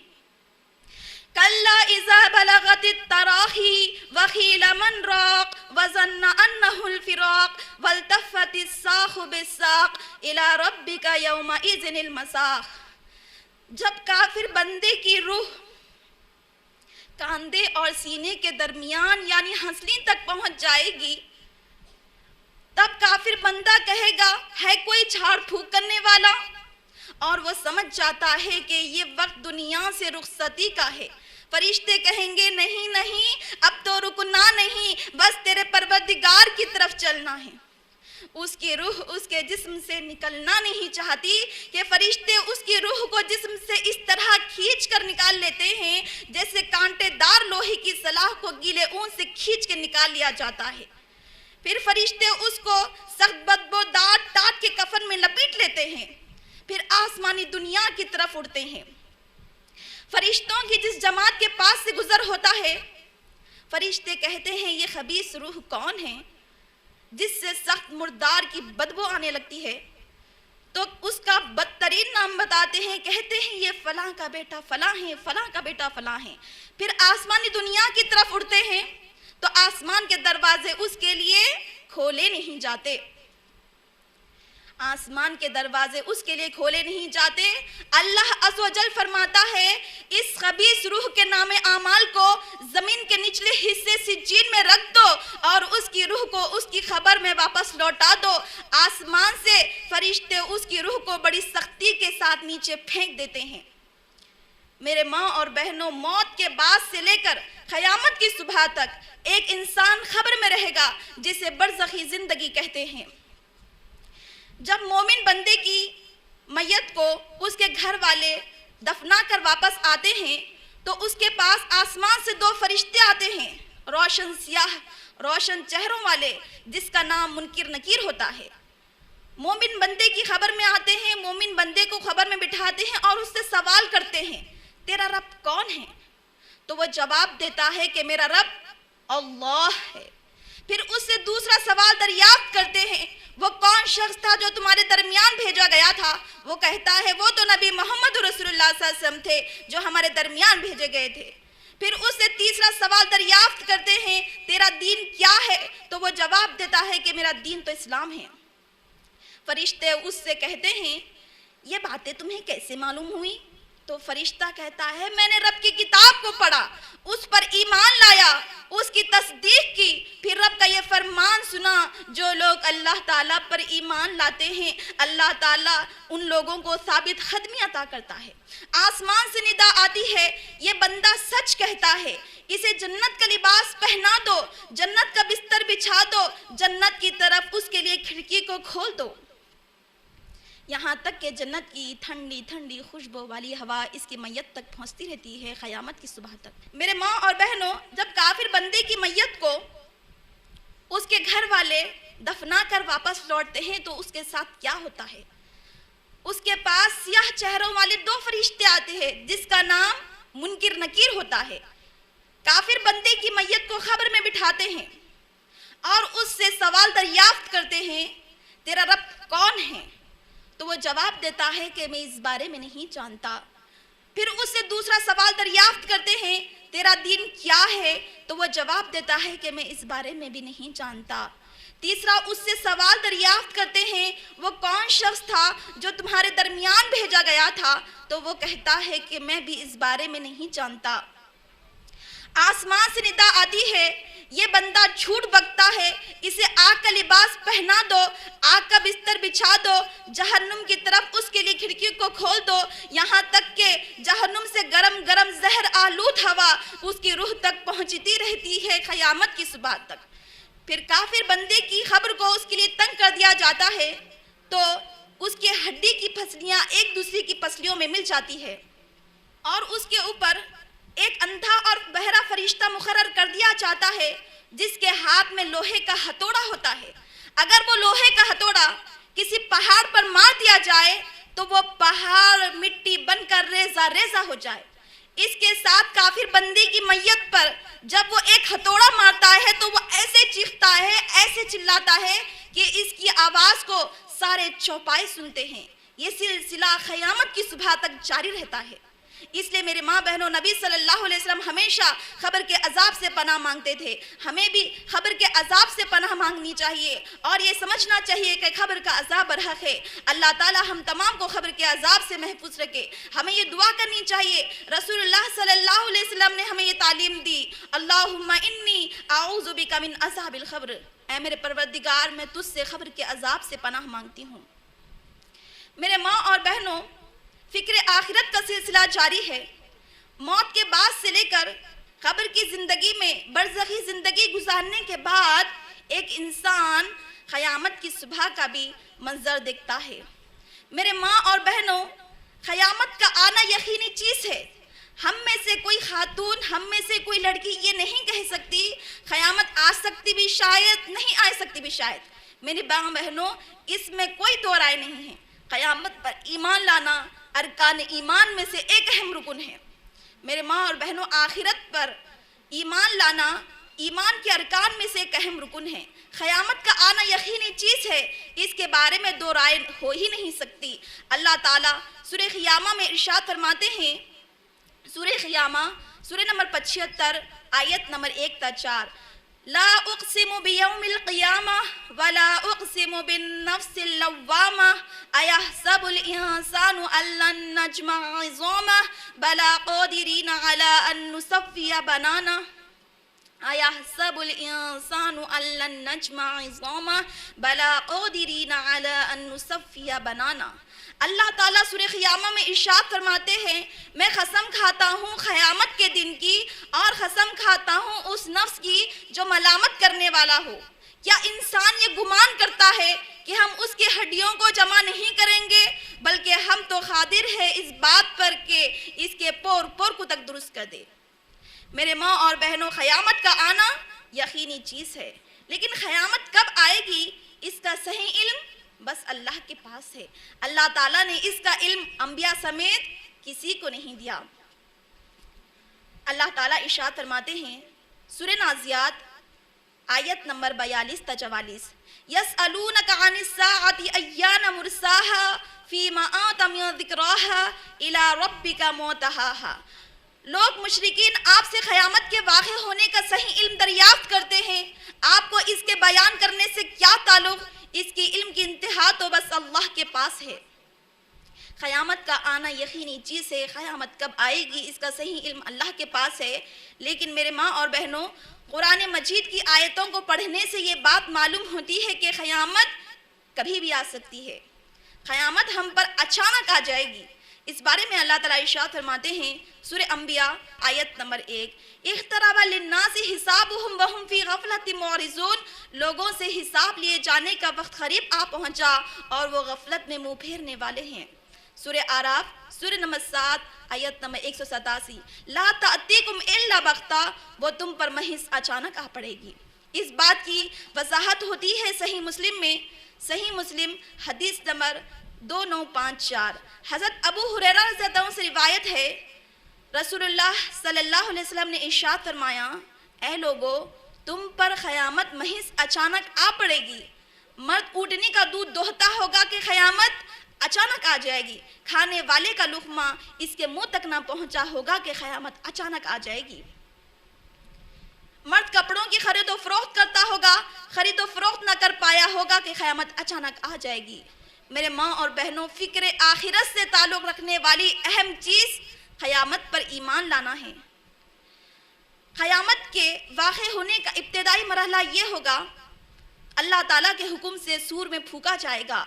کلا اذا بلغت التراخی وقیل من راق وظن انه الفراق والتفت الساق بالساق الى ربک یومئذ المساق. جب کافر بندے کی روح کاندھے اور سینے کے درمیان یعنی ہنسلی تک پہنچ جائے گی، تب کافر بندہ کہے گا ہے کوئی جھاڑ پھونک کرنے والا، اور وہ سمجھ جاتا ہے کہ یہ وقت دنیا سے رخصتی کا ہے. فرشتے کہیں گے نہیں نہیں، اب تو رکنا نہیں، بس تیرے پروردگار کی طرف چلنا ہے. اس کی روح اس کے جسم سے نکلنا نہیں چاہتی کہ فرشتے اس کی روح کو جسم سے اس طرح کھینچ کر نکال لیتے ہیں جیسے کانٹے دار لوہے کی سلاخ کو گیلے اون سے کھینچ کے نکال لیا جاتا ہے. پھر فرشتے اس کو سخت بدبودار ٹاٹ کے کفن میں لپیٹ لیتے ہیں، پھر آسمانی دنیا کی طرف اڑتے ہیں. فرشتوں کی جس جماعت کے پاس سے گزر ہوتا ہے، فرشتے کہتے ہیں یہ خبیث روح کون ہے جس سے سخت مردار کی بدبو آنے لگتی ہے، تو اس کا بدترین نام بتاتے ہیں، کہتے ہیں یہ فلاں کا بیٹا فلاں ہے، فلاں کا بیٹا فلاں ہے. پھر آسمانی دنیا کی طرف اڑتے ہیں تو آسمان کے دروازے اس کے لیے کھولے نہیں جاتے. آسمان کے دروازے اس کے لیے کھولے نہیں جاتے. اللہ عز و جل فرماتا ہے اس خبیث روح کے نام اعمال کو زمین کے نچلے حصے سجین میں رکھ دو اور اس کی روح کو اس کی خبر میں واپس لوٹا دو. آسمان سے فرشتے اس کی روح کو بڑی سختی کے ساتھ نیچے پھینک دیتے ہیں. میرے ماں اور بہنوں، موت کے بعد سے لے کر قیامت کی صبح تک ایک انسان خبر میں رہے گا جسے برزخی زندگی کہتے ہیں. جب مومن بندے کی میت کو اس کے گھر والے دفنا کر واپس آتے ہیں تو اس کے پاس آسمان سے دو فرشتے آتے ہیں، روشن سیاہ روشن چہروں والے، جس کا نام منکر نکیر ہوتا ہے. مومن بندے کی خبر میں آتے ہیں، مومن بندے کو خبر میں بٹھاتے ہیں اور اس سے سوال کرتے ہیں تیرا رب کون ہے؟ تو وہ جواب دیتا ہے کہ میرا رب اللہ ہے. پھر اس سے دوسرا سوال دریافت کرتے ہیں وہ کون شخص تھا جو تمہارے درمیان بھیجا گیا تھا؟ وہ کہتا ہے وہ تو نبی محمد رسول اللہ صلی اللہ علیہ وسلم تھے جو ہمارے درمیان بھیجے گئے تھے. پھر اس سے تیسرا سوال دریافت کرتے ہیں تیرا دین کیا ہے؟ تو وہ جواب دیتا ہے کہ میرا دین تو اسلام ہے. فرشتے اس سے کہتے ہیں یہ باتیں تمہیں کیسے معلوم ہوئی؟ تو فرشتہ کہتا ہے میں نے رب کی کتاب کو پڑھا، اس پر ایمان لایا، اس کی تصدیق کی، پھر رب کا یہ فرمان سنا جو لوگ اللہ تعالیٰ پر ایمان لاتے ہیں اللہ تعالیٰ ان لوگوں کو ثابت قدمی عطا کرتا ہے. آسمان سے ندا آتی ہے یہ بندہ سچ کہتا ہے، اسے جنت کا لباس پہنا دو، جنت کا بستر بچھا دو، جنت کی طرف اس کے لیے کھڑکی کو کھول دو، یہاں تک کہ جنت کی ٹھنڈی ٹھنڈی خوشبو والی ہوا اس کی میت تک پہنچتی رہتی ہے قیامت کی صبح تک. میرے ماں اور بہنوں، جب کافر بندے کی میت کو اس کے گھر والے دفنا کر واپس لوٹتے ہیں تو اس کے ساتھ کیا ہوتا ہے؟ اس کے پاس سیاہ چہروں والے دو فرشتے آتے ہیں جس کا نام منکر نکیر ہوتا ہے. کافر بندے کی میت کو خبر میں بٹھاتے ہیں اور اس سے سوال دریافت کرتے ہیں تیرا رب کون ہے؟ تو وہ جواب دیتا ہے کہ میں اس بارے میں نہیں جانتا. پھر اس سے دوسرا سوال دریافت کرتے ہیں تیرا دین کیا ہے؟ تو وہ جواب دیتا ہے کہ میں اس بارے میں بھی نہیں جانتا. تیسرا اس سے سوال دریافت کرتے ہیں وہ کون شخص تھا جو تمہارے درمیان بھیجا گیا تھا؟ تو وہ کہتا ہے کہ میں بھی اس بارے میں نہیں جانتا. آسمان سے ندا آتی ہے یہ بندہ جھوٹ بکتا ہے، اسے آگ کا لباس پہنا دو، آگ کا بستر بچھا دو، جہنم کی طرف اس کے لیے کھڑکی کو کھول دو، یہاں تک کہ جہنم سے گرم گرم زہر آلود ہوا اس کی روح تک پہنچتی رہتی ہے قیامت کی صبح تک. پھر کافر بندے کی خبر کو اس کے لیے تنگ کر دیا جاتا ہے تو اس کی ہڈی کی پسلیاں ایک دوسرے کی پسلیوں میں مل جاتی ہے اور اس کے اوپر ایک اندھا اور بہرا فرشتہ مقرر کر دیا جاتا ہے جس کے ہاتھ میں لوہے کا ہتھوڑا ہوتا ہے. اگر وہ لوہے کا ہتھوڑا کسی پہاڑ پر مار دیا جائے تو وہ پہاڑ مٹی بن کر ریزہ ریزہ ہو جائے. اس کے ساتھ کافر بندی کی میت پر جب وہ ایک ہتھوڑا مارتا ہے تو وہ ایسے چیختا ہے، ایسے چلاتا ہے کہ اس کی آواز کو سارے چوپائے سنتے ہیں. یہ سلسلہ قیامت کی صبح تک جاری رہتا ہے. اس لیے میرے ماں بہنوں، نبی صلی اللہ علیہ وسلم ہمیشہ قبر کے عذاب سے پناہ مانگتے تھے. ہمیں بھی قبر کے عذاب سے پناہ مانگنی چاہیے اور یہ سمجھنا چاہیے کہ قبر کا عذاب برحق ہے. اللہ تعالی ہم تمام کو قبر کے عذاب سے محفوظ رکھے. ہمیں یہ دعا کرنی چاہیے. رسول اللہ صلی اللہ علیہ وسلم نے ہمیں یہ تعلیم دی، اللہم انی اعوذ بک من عذاب القبر، اے میرے پروردگار میں تجھ سے قبر کے عذاب سے پناہ مانگتی ہوں. میرے ماں اور بہنوں، فکر آخرت کا سلسلہ جاری ہے. موت کے بعد سے لے کر قبر کی زندگی میں برزخی زندگی گزارنے کے بعد ایک انسان قیامت کی صبح کا بھی منظر دیکھتا ہے. میرے ماں اور بہنوں، قیامت کا آنا یقینی چیز ہے. ہم میں سے کوئی خاتون، ہم میں سے کوئی لڑکی یہ نہیں کہہ سکتی قیامت آ سکتی بھی شاید، نہیں آ سکتی بھی شاید. میری ماں بہنوں، اس میں کوئی دو رائے نہیں ہے. قیامت پر ایمان لانا ارکان ایمان میں سے ایک اہم رکن ہے. میرے ماں اور بہنوں، آخرت پر ایمان لانا ایمان کے ارکان میں سے ایک اہم رکن ہے. قیامت کا آنا یقینی چیز ہے، اس کے بارے میں دو رائے ہو ہی نہیں سکتی. اللہ تعالیٰ سورہ قیامہ میں ارشاد فرماتے ہیں، سورہ قیامہ سورہ نمبر 75 آیت نمبر 1 تا 4، لا اقسم بیوم القیامہ ولا اقسم بالنفس اللوامہ ایحسب الانسان ان لن نجمع عظامہ بلا قادرین علی ان نصفی بنانہ ایحسب الانسان ان لن نجمع عظامہ بلا قادرین علی ان نصفی بنانہ. اللہ تعالیٰ سورہ قیامہ میں ارشاد فرماتے ہیں، میں قسم کھاتا ہوں قیامت کے دن کی اور قسم کھاتا ہوں اس نفس کی جو ملامت کرنے والا ہو. کیا انسان یہ گمان کرتا ہے کہ ہم اس کی ہڈیوں کو جمع نہیں کریں گے، بلکہ ہم تو قادر ہے اس بات پر کہ اس کے پور پور کو تک درست کر دے. میرے ماں اور بہنوں، قیامت کا آنا یقینی چیز ہے، لیکن قیامت کب آئے گی اس کا صحیح علم بس اللہ کے پاس ہے. اللہ تعالیٰ نے اس کا علم انبیاء سمیت کسی کو نہیں دیا. اللہ تعالیٰ ارشاد فرماتے ہیں سورہ نازیات آیت نمبر 42 تا 44، یسألونک عن الساعۃ ایان مرساہا فیما آنت من ذکراہا الی ربک منتہاہا. لوگ مشرکین آپ سے قیامت کے واقع ہونے کا صحیح علم دریافت کرتے ہیں. آپ کو اس کے بیان کرنے سے کیا تعلق؟ اس کی علم کی انتہا تو بس اللہ کے پاس ہے. قیامت کا آنا یقینی چیز ہے. قیامت کب آئے گی اس کا صحیح علم اللہ کے پاس ہے. لیکن میرے ماں اور بہنوں، قرآن مجید کی آیتوں کو پڑھنے سے یہ بات معلوم ہوتی ہے کہ قیامت کبھی بھی آ سکتی ہے. قیامت ہم پر اچانک آ جائے گی. اس بارے میں اللہ تعالیٰ ارشاد فرماتے ہیں سورہ انبیاء آیت نمبر 1، اقترب للناس حسابهم وهم فی غفلۃ معرضون. لوگوں سے حساب لیے جانے کا وقت قریب آ پہنچا اور وہ غفلت میں منہ پھیرنے والے ہیں. سورہ اعراف سورہ نمبر 7 آیت نمبر 187، لا تأتیکم الا بغتہ، وہ تم پر محض اچانک آ پڑے گی. اس بات کی وضاحت ہوتی ہے صحیح مسلم میں. صحیح مسلم حدیث نمبر 2954، حضرت ابو ہریرہ رضی اللہ عنہ سے روایت ہے، رسول اللہ صلی اللہ علیہ وسلم نے ارشاد فرمایا، اے لوگو، تم پر قیامت محض اچانک آ پڑے گی. مرد اونٹنی کا دودھ دوہتا ہوگا کہ قیامت اچانک آ جائے گی. کھانے والے کا لقمہ اس کے منہ تک نہ پہنچا ہوگا کہ قیامت اچانک آ جائے گی. مرد کپڑوں کی خرید و فروخت کرتا ہوگا، خرید و فروخت نہ کر پایا ہوگا کہ قیامت اچانک آ جائے گی. میرے ماں اور بہنوں، فکر آخرت سے تعلق رکھنے والی اہم چیز قیامت پر ایمان لانا ہے. قیامت کے واقع ہونے کا ابتدائی مرحلہ یہ ہوگا، اللہ تعالیٰ کے حکم سے سور میں پھونکا جائے گا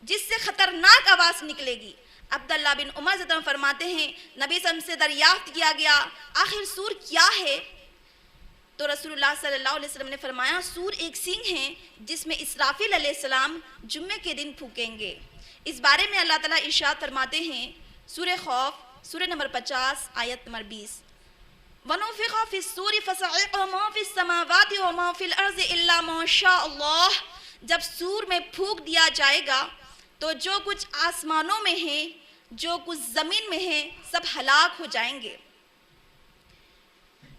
جس سے خطرناک آواز نکلے گی. عبداللہ بن عمر رضی اللہ عنہ فرماتے ہیں، نبی صلی اللہ علیہ وسلم سے دریافت کیا گیا آخر سور کیا ہے؟ تو رسول اللہ صلی اللہ علیہ وسلم نے فرمایا، سور ایک سینگ ہے جس میں اسرافیل علیہ السلام جمعے کے دن پھونکیں گے. اس بارے میں اللہ تعالیٰ ارشاد فرماتے ہیں سورہ خوف سورہ نمبر 50 آیت نمبر 20، وَنُفِخَ فِي الصُّورِ فَصَعِقَ مَا فِي السَّمَاوَاتِ وَمَا فِي الْأَرْضِ إِلَّا مَا شَاءَ اللَّهُ. جب سور میں پھونک دیا جائے گا تو جو کچھ آسمانوں میں ہے، جو کچھ زمین میں ہے، سب ہلاک ہو جائیں گے.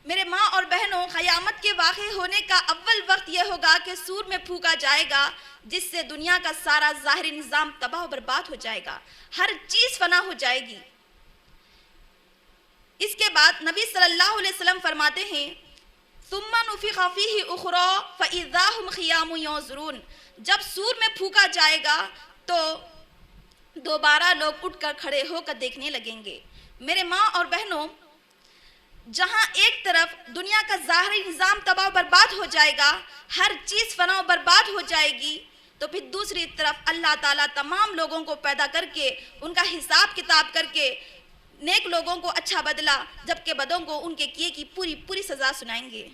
میرے ماں اور بہنوں، قیامت کے واقع ہونے کا اول وقت یہ ہوگا کہ سور میں پھونکا جائے گا جس سے دنیا کا سارا ظاہری نظام تباہ و برباد ہو جائے گا. ہر چیز فنا ہو جائے گی. بعد نبی صلی اللہ علیہ وسلم فرماتے ہیں ثم نفخ فیہ اخری فاذا هم قیام ینظرون، جب سور میں پھونکا جائے گا تو دوبارہ لوگ اٹھ کر کھڑے ہو کر دیکھنے لگیں گے۔ میرے ماں اور بہنوں، جہاں ایک طرف دنیا کا ظاہری نظام تباہ و برباد ہو جائے گا، ہر چیز فنا و برباد ہو جائے گی، تو پھر دوسری طرف اللہ تعالیٰ تمام لوگوں کو پیدا کر کے ان کا حساب کتاب کر کے نیک لوگوں کو اچھا بدلہ، جبکہ بدوں کو ان کے کیے کی پوری سزا سنائیں گے۔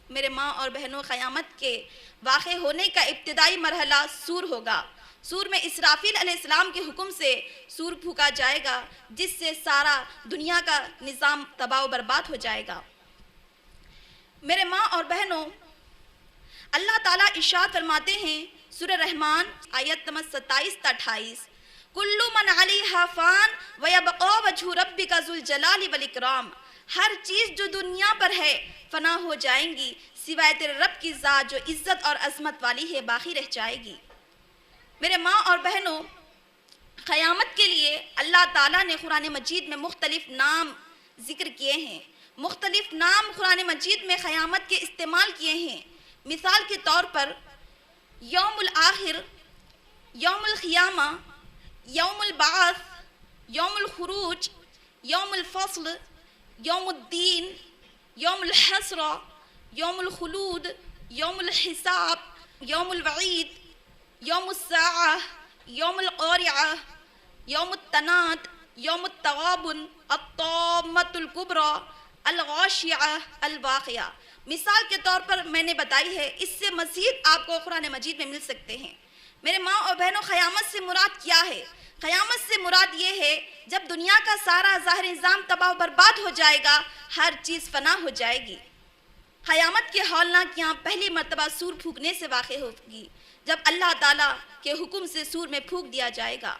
میرے ماں اور بہنوں، قیامت کے واقع ہونے کا ابتدائی مرحلہ سور ہوگا۔ سور میں اسرافیل علیہ السلام کے حکم سے سور پھونکا جائے گا، جس سے سارا دنیا کا نظام تباہ و برباد ہو جائے گا۔ میرے ماں اور بہنوں، اللہ تعالیٰ ارشاد فرماتے ہیں سورہ رحمان آیت نمبر 27 تا 28، کل من علیہا فان ویبقی وجہ ربک ذو الجلال والاکرام، ہر چیز جو دنیا پر ہے فنا ہو جائیں گی سوائے تیرے رب کی ذات جو عزت اور عظمت والی ہے، باقی رہ جائے گی۔ میرے ماں اور بہنوں، قیامت کے لیے اللہ تعالیٰ نے قرآن مجید میں مختلف نام ذکر کیے ہیں، مختلف نام قرآن مجید میں قیامت کے استعمال کیے ہیں۔ مثال کے طور پر یوم الآخر، یوم القیامہ، یوم البعث، یوم الخروج، یوم الفصل، یوم الدین، یوم الحسر، یوم الخلود، یوم الحساب، یوم الوعید، یوم الساعہ، یوم القارعہ، یوم التناد، یوم التغابن، الطامۃ الکبریٰ، الغاشیہ، الواقعہ۔ مثال کے طور پر میں نے بتائی ہے، اس سے مزید آپ کو قرآن مجید میں مل سکتے ہیں۔ میرے ماں اور بہنوں، قیامت سے مراد کیا ہے؟ قیامت سے مراد یہ ہے جب دنیا کا سارا ظاہری نظام تباہ و برباد ہو جائے گا، ہر چیز فنا ہو جائے گی۔ قیامت کے ہولناکیاں پہلی مرتبہ سور پھونکنے سے واقع ہوگی، جب اللہ تعالیٰ کے حکم سے سور میں پھونک دیا جائے گا۔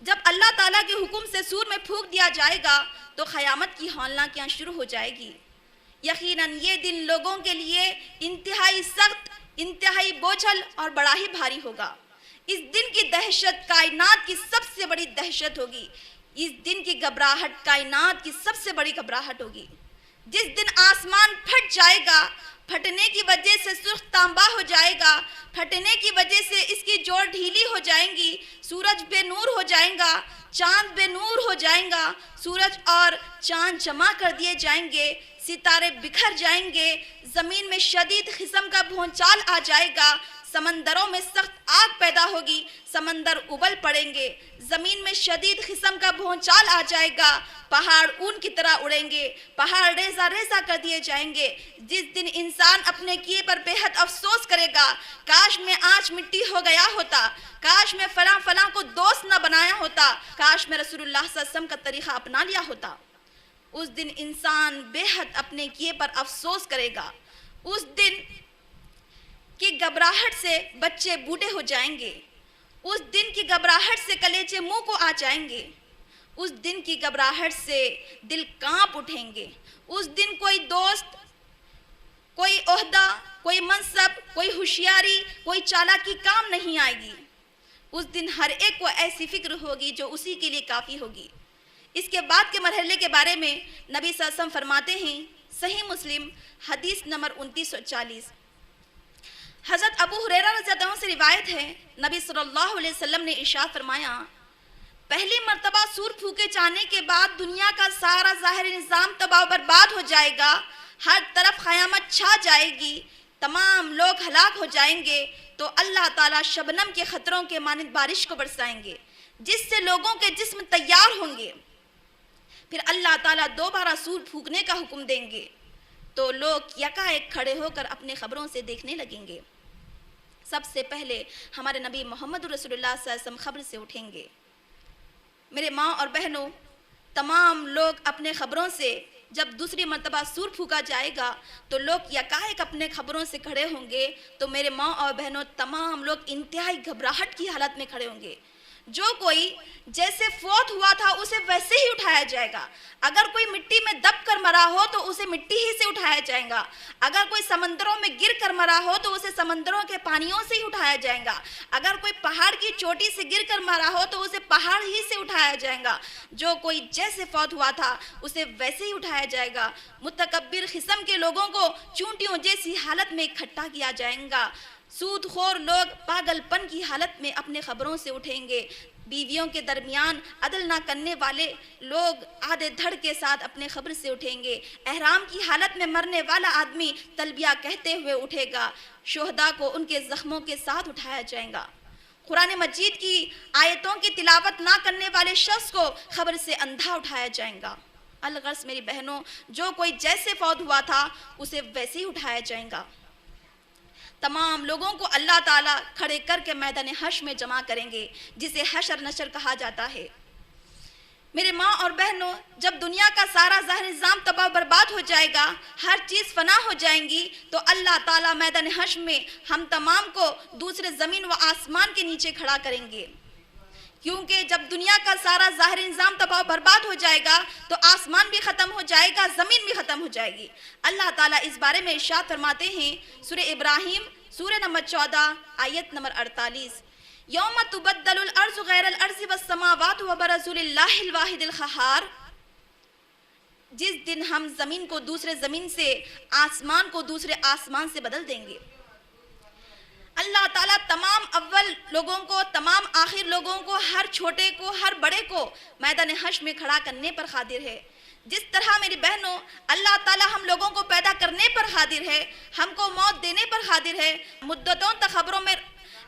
جب اللہ تعالیٰ کے حکم سے سور میں پھونک دیا جائے گا تو قیامت کی ہولناکیاں شروع ہو جائے گی۔ یقیناً یہ دن لوگوں کے لیے انتہائی سخت، انتہائی بوجھل اور بڑا ہی بھاری ہوگا۔ اس دن کی دہشت کائنات کی سب سے بڑی دہشت ہوگی، اس دن کی گھبراہٹ کائنات کی سب سے بڑی گھبراہٹ ہوگی۔ جس دن آسمان پھٹ جائے گا، پھٹنے کی وجہ سے سرخ تانبا ہو جائے گا، پھٹنے کی وجہ سے اس کی جوڑ ڈھیلی ہو جائیں گی، سورج بے نور ہو جائیں گا، چاند بے نور ہو جائیں گا، سورج اور چاند جمع کر دیے جائیں گے، ستارے بکھر جائیں گے، زمین میں شدید قسم کا بھونچال آ جائے گا، سمندروں میں سخت آگ پیدا ہوگی، سمندر ابل پڑیں گے، زمین میں شدید قسم کا بھونچال آ جائے گا، پہاڑ اون کی طرح اڑیں گے، پہاڑ ریزہ ریزہ کر دیے جائیں گے۔ جس دن انسان اپنے کیے پر بے حد افسوس کرے گا، کاش میں آج مٹی ہو گیا ہوتا، کاش میں فلاں کو دوست نہ بنایا ہوتا، کاش میں رسول اللہ صلی اللہ علیہ وسلم کا طریقہ اپنا لیا ہوتا۔ اس دن انسان بے حد اپنے کیے پر افسوس کرے گا۔ اس دن کی گھبراہٹ سے بچے بوڑھے ہو جائیں گے، اس دن کی گھبراہٹ سے کلیجے منہ کو آ جائیں گے، اس دن کی گھبراہٹ سے دل کانپ اٹھیں گے۔ اس دن کوئی دوست، کوئی عہدہ، کوئی منصب، کوئی ہوشیاری، کوئی چالاکی کام نہیں آئے گی۔ اس دن ہر ایک کو ایسی فکر ہوگی جو اسی کے لیے کافی ہوگی۔ اس کے بعد کے مرحلے کے بارے میں نبی صلی اللہ علیہ وسلم فرماتے ہیں، صحیح مسلم حدیث نمبر 2940، حضرت ابو ہریرہ رضی اللہ عنہ سے روایت ہے، نبی صلی اللہ علیہ وسلم نے ارشاد فرمایا، پہلی مرتبہ سور پھونکے جانے کے بعد دنیا کا سارا ظاہری نظام تباہ و برباد ہو جائے گا، ہر طرف قیامت چھا جائے گی، تمام لوگ ہلاک ہو جائیں گے، تو اللہ تعالیٰ شبنم کے خطروں کے مانند بارش کو برسائیں گے، جس سے لوگوں کے جسم تیار ہوں گے۔ پھر اللہ تعالیٰ دوبارہ سور پھونکنے کا حکم دیں گے تو لوگ یکا ایک کھڑے ہو کر اپنے خبروں سے دیکھنے لگیں گے۔ سب سے پہلے ہمارے نبی محمد رسول اللہ صلی اللہ علیہ وسلم خبر سے اٹھیں گے۔ میرے ماں اور بہنوں، تمام لوگ اپنے خبروں سے، جب دوسری مرتبہ سور پھونکا جائے گا تو لوگ یکایک اپنے خبروں سے کھڑے ہوں گے، تو میرے ماں اور بہنوں، تمام لوگ انتہائی گھبراہٹ کی حالت میں کھڑے ہوں گے۔ جو کوئی جیسے فوت ہوا تھا اسے ویسے ہی اٹھایا جائے گا. اگر کوئی مٹی میں دب کر مرا ہو تو اسے مٹی ہی سے اٹھایا جائے گا. اگر کوئی سمندروں میں گر کر مرا ہو تو اسے سمندروں کے پانیوں سے ہی اٹھایا جائے گا. اگر کوئی پہاڑ کی چوٹی سے گر کر مرا ہو تو اسے پہاڑ ہی سے اٹھایا جائے گا. جو کوئی جیسے فوت ہوا تھا اسے ویسے ہی اٹھایا جائے گا. متکبر قسم کے لوگوں کو چونٹیوں جیسی حالت میں اکٹھا کیا جائے گا. سود خور لوگ پاگل پن کی حالت میں اپنے قبروں سے اٹھیں گے. بیویوں کے درمیان عدل نہ کرنے والے لوگ آدھے دھڑ کے ساتھ اپنے قبر سے اٹھیں گے. احرام کی حالت میں مرنے والا آدمی تلبیہ کہتے ہوئے اٹھے گا. شہداء کو ان کے زخموں کے ساتھ اٹھایا جائے گا. قرآن مجید کی آیتوں کی تلاوت نہ کرنے والے شخص کو قبر سے اندھا اٹھایا جائے گا. الغرض میری بہنوں، جو کوئی جیسے فوت ہوا تھا اسے ویسے ہی اٹھایا جائے گا. تمام لوگوں کو اللہ تعالیٰ کھڑے کر کے میدان حشر میں جمع کریں گے، جسے حشر نشر کہا جاتا ہے. میرے ماں اور بہنوں، جب دنیا کا سارا ظاہر نظام تباہ برباد ہو جائے گا، ہر چیز فنا ہو جائیں گی، تو اللہ تعالیٰ میدان حشر میں ہم تمام کو دوسرے زمین و آسمان کے نیچے کھڑا کریں گے. کیونکہ جب دنیا کا سارا ظاہر نظام تباہ برباد ہو جائے گا تو آسمان بھی ختم ہو جائے گا، زمین بھی ختم ہو جائے گی. اللہ تعالیٰ اس بارے میں ارشاد فرماتے ہیں سورہ ابراہیم سورہ نمبر 14 آیت نمبر 48، یوم تبدل الارض غیر الارض والسماوات وبرزوا للہ الواحد القہار. جس دن ہم زمین کو دوسرے زمین سے، آسمان کو دوسرے آسمان سے بدل دیں گے. اللہ تعالیٰ تمام اول لوگوں کو، تمام آخر لوگوں کو، ہر چھوٹے کو، ہر بڑے کو میدان حشر میں کھڑا کرنے پر قادر ہے. جس طرح میری بہنوں اللہ تعالیٰ ہم لوگوں کو پیدا کرنے پر قادر ہے، ہم کو موت دینے پر قادر ہے، مدتوں تک قبروں میں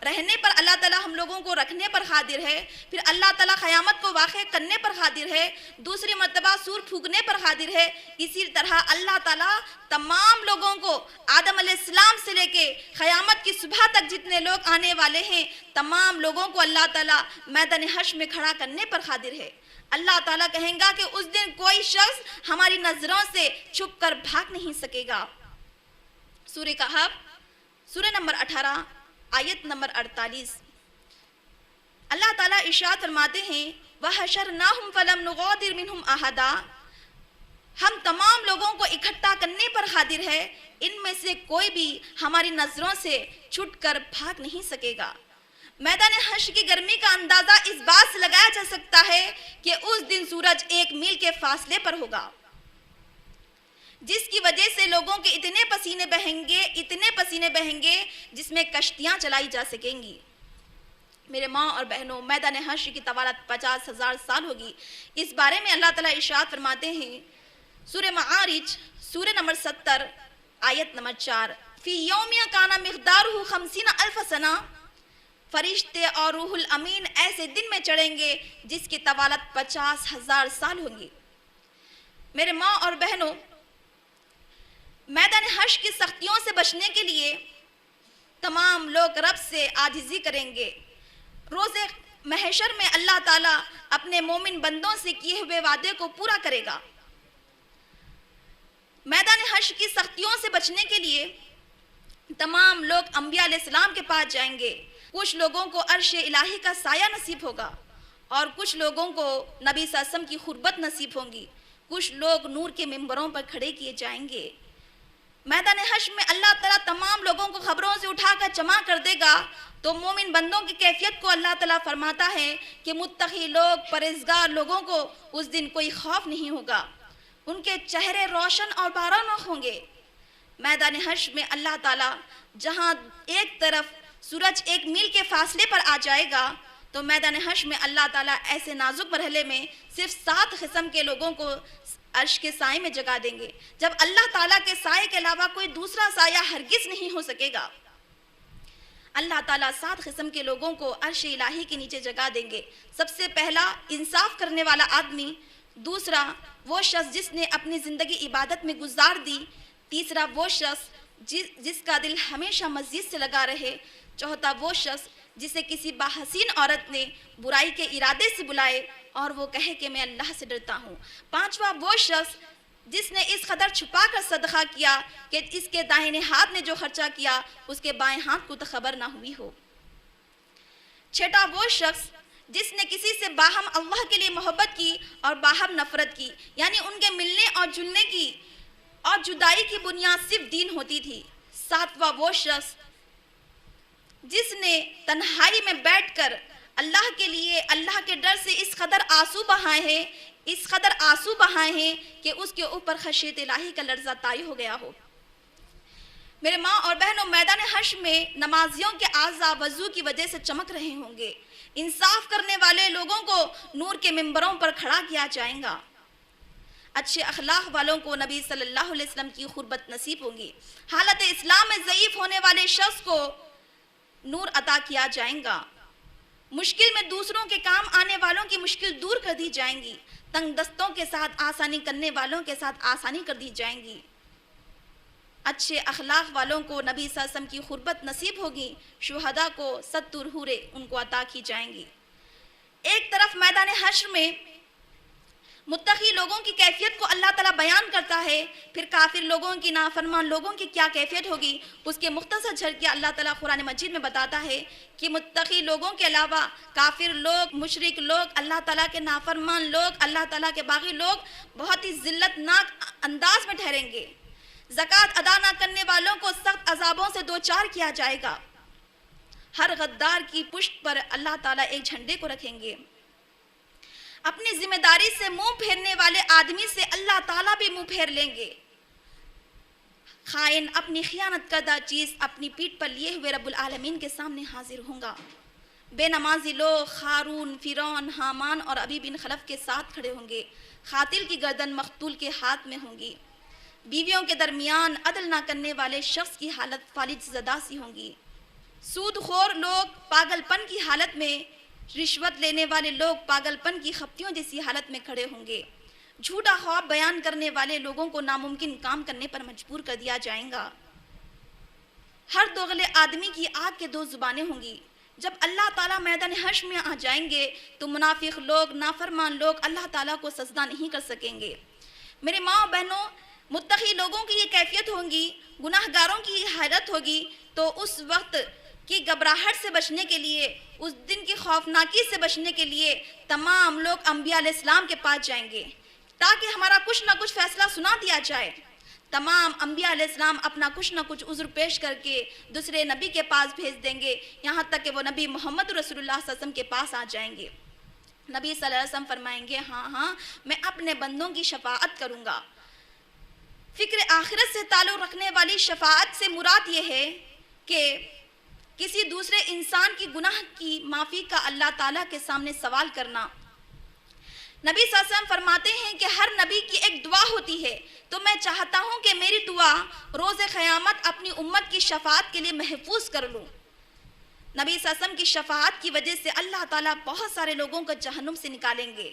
رہنے پر اللہ تعالیٰ ہم لوگوں کو رکھنے پر قادر ہے، پھر اللہ تعالیٰ قیامت کو واقع کرنے پر قادر ہے، دوسری مرتبہ سور پھونکنے پر قادر ہے. اسی طرح اللہ تعالیٰ تمام لوگوں کو آدم علیہ السلام سے لے کے قیامت کی صبح تک جتنے لوگ آنے والے ہیں، تمام لوگوں کو اللہ تعالیٰ میدان حشر میں کھڑا کرنے پر قادر ہے. اللہ تعالیٰ کہیں گا کہ اس دن کوئی شخص ہماری نظروں سے چھپ کر بھاگ نہیں سکے گا. سورہ کہف سورہ نمبر 18 آیت نمبر 48. اللہ تعالیٰ ارشاد فرماتے ہیں وَحَشَرْنَاهُمْ فَلَمْ نُغَادِرْ مِنْهُمْ أَحَدًا. ہم تمام لوگوں کو اکٹھا کرنے پر قادر ہے، ان میں سے کوئی بھی ہماری نظروں سے چھٹ کر بھاگ نہیں سکے گا. میدان حشر کی گرمی کا اندازہ اس بات سے لگایا جا سکتا ہے کہ اس دن سورج 1 میل کے فاصلے پر ہوگا، جس کی وجہ سے لوگوں کے اتنے پسینے بہیں گے جس میں کشتیاں چلائی جا سکیں گی. میرے ماں اور بہنوں، میدان حشر کی طوالت 50,000 سال ہوگی. اس بارے میں اللہ تعالیٰ ارشاد فرماتے ہیں سورہ معارج سورہ نمبر 70 آیت نمبر 4، فی یوم کان مقدارہ 50,000 سنہ. فرشتے اور روح الامین ایسے دن میں چڑھیں گے جس کی طوالت 50,000 سال ہوں گی. میرے ماں اور بہنوں، میدان حشر کی سختیوں سے بچنے کے لیے تمام لوگ رب سے عاجزی کریں گے. روز محشر میں اللہ تعالیٰ اپنے مومن بندوں سے کیے ہوئے وعدے کو پورا کرے گا. میدان حشر کی سختیوں سے بچنے کے لیے تمام لوگ انبیاء علیہ السلام کے پاس جائیں گے. کچھ لوگوں کو عرش الہی کا سایہ نصیب ہوگا اور کچھ لوگوں کو نبی صلی اللہ علیہ وسلم کی قربت نصیب ہوں گی. کچھ لوگ نور کے ممبروں پر کھڑے کیے جائیں گے. میدان حشر میں اللہ تعالیٰ تمام لوگوں کو خبروں سے اٹھا کر جمع کر دے گا. تو مومن بندوں کی کیفیت کو اللہ تعالیٰ فرماتا ہے کہ متقی لوگ، پرہیزگار لوگوں کو اس دن کوئی خوف نہیں ہوگا، ان کے چہرے روشن اور بارانخ ہوں گے. میدان حشر میں اللہ تعالیٰ جہاں ایک طرف سورج 1 میل کے فاصلے پر آ جائے گا، تو میدان حشر میں اللہ تعالیٰ ایسے نازک مرحلے میں صرف 7 قسم کے لوگوں کو عرش کے سائے میں جگا دیں گے، جب اللہ تعالیٰ کے سائے کے علاوہ کوئی دوسرا سایہ ہرگز نہیں ہو سکے گا. اللہ تعالیٰ 7 قسم کے لوگوں کو عرش الہی کے نیچے جگا دیں گے. سب سے پہلا انصاف کرنے والا آدمی، دوسرا وہ شخص جس نے اپنی زندگی عبادت میں گزار دی، تیسرا وہ شخص جس کا دل ہمیشہ مسجد سے لگا رہے، چوتھا وہ شخص جسے کسی باحسین عورت نے برائی کے ارادے سے بلائے اور وہ کہے کہ میں اللہ سے ڈرتا ہوں، پانچواں وہ شخص جس نے اس قدر چھپا کر صدقہ کیا کہ اس کے دائیں ہاتھ نے جو خرچہ کیا اس کے بائیں ہاتھ کو تو خبر نہ ہوئی ہو، چھٹا وہ شخص جس نے کسی سے باہم اللہ کے لیے محبت کی اور باہم نفرت کی، یعنی ان کے ملنے اور جلنے کی اور جدائی کی بنیاد صرف دین ہوتی تھی۔ ساتواں وہ شخص جس نے تنہائی میں بیٹھ کر اللہ کے لیے اللہ کے ڈر سے اس قدر آنسو بہائے ہیں کہ اس کے اوپر خشیت الہی کا لرزہ طاری ہو گیا ہو۔ میرے ماں اور بہنوں، میدان حشر میں نمازیوں کے اعضاء وضو کی وجہ سے چمک رہے ہوں گے۔ انصاف کرنے والے لوگوں کو نور کے منبروں پر کھڑا کیا جائے گا۔ اچھے اخلاق والوں کو نبی صلی اللہ علیہ وسلم کی قربت نصیب ہوگی۔ حالت اسلام میں ضعیف ہونے والے شخص کو نور عطا کیا جائے گا۔ مشکل میں دوسروں کے کام آنے والوں کی مشکل دور کر دی جائیں گی۔ تنگ دستوں کے ساتھ آسانی کرنے والوں کے ساتھ آسانی کر دی جائیں گی۔ اچھے اخلاق والوں کو نبی صلی اللہ علیہ وسلم کی قربت نصیب ہوگی۔ شہداء کو 70 حوریں ان کو عطا کی جائیں گی۔ ایک طرف میدان حشر میں متقی لوگوں کی کیفیت کو اللہ تعالیٰ بیان کرتا ہے، پھر کافر لوگوں کی، نافرمان لوگوں کی کیا کیفیت ہوگی اس کے مختصر جھلکیاں اللہ تعالیٰ قرآن مجید میں بتاتا ہے کہ متقی لوگوں کے علاوہ کافر لوگ، مشرک لوگ، اللہ تعالیٰ کے نافرمان لوگ، اللہ تعالیٰ کے باغی لوگ بہت ہی ذلت ناک انداز میں ٹھہریں گے۔ زکوٰۃ ادا نہ کرنے والوں کو سخت عذابوں سے دوچار کیا جائے گا۔ ہر غدار کی پشت پر اللہ تعالیٰ ایک جھنڈے کو رکھیں گے۔ اپنی ذمہ داری سے منہ پھیرنے والے آدمی سے اللہ تعالیٰ بھی منہ پھیر لیں گے۔ خائن اپنی خیانت کردہ چیز اپنی پیٹھ پر لیے ہوئے رب العالمین کے سامنے حاضر ہوں گا۔ بے نمازی لوگ قارون، فرعون، حامان اور ابی بن خلف کے ساتھ کھڑے ہوں گے۔ قاتل کی گردن مقتول کے ہاتھ میں ہوں گی۔ بیویوں کے درمیان عدل نہ کرنے والے شخص کی حالت فالج زدہ سی ہوں گی۔ سود خور لوگ پاگل پن کی حالت میں، رشوت لینے والے لوگ پاگل پن کی خپتیوں جیسی حالت میں کھڑے ہوں گے۔ جھوٹا خواب بیان کرنے والے لوگوں کو ناممکن کام کرنے پر مجبور کر دیا جائے گا۔ ہر دوغلے آدمی کی آگ کے 2 زبانیں ہوں گی۔ جب اللہ تعالیٰ میدان حشر میں آ جائیں گے تو منافق لوگ، نافرمان لوگ اللہ تعالیٰ کو سجدہ نہیں کر سکیں گے۔ میرے ماں اور بہنوں، متقی لوگوں کی یہ کیفیت ہوگی، گناہ گاروں کی یہ حالت ہوگی، تو اس وقت کی گھبراہٹ سے بچنے کے لیے، اس دن کی خوفناکی سے بچنے کے لیے تمام لوگ انبیاء علیہ السلام کے پاس جائیں گے تاکہ ہمارا کچھ نہ کچھ فیصلہ سنا دیا جائے۔ تمام انبیاء علیہ السلام اپنا کچھ نہ کچھ عذر پیش کر کے دوسرے نبی کے پاس بھیج دیں گے، یہاں تک کہ وہ نبی محمد رسول اللہ صلی اللہ علیہ وسلم کے پاس آ جائیں گے۔ نبی صلی اللہ علیہ وسلم فرمائیں گے، ہاں میں اپنے بندوں کی شفاعت کروں گا۔ فکر آخرت سے تعلق رکھنے والی شفاعت سے مراد یہ ہے کہ کسی دوسرے انسان کی گناہ کی معافی کا اللہ تعالیٰ کے سامنے سوال کرنا۔ نبی صلی اللہ علیہ وسلم فرماتے ہیں کہ ہر نبی کی ایک دعا ہوتی ہے، تو میں چاہتا ہوں کہ میری دعا روز قیامت اپنی امت کی شفاعت کے لیے محفوظ کر لوں۔ نبی صلی اللہ علیہ وسلم کی شفاعت کی وجہ سے اللہ تعالیٰ بہت سارے لوگوں کو جہنم سے نکالیں گے۔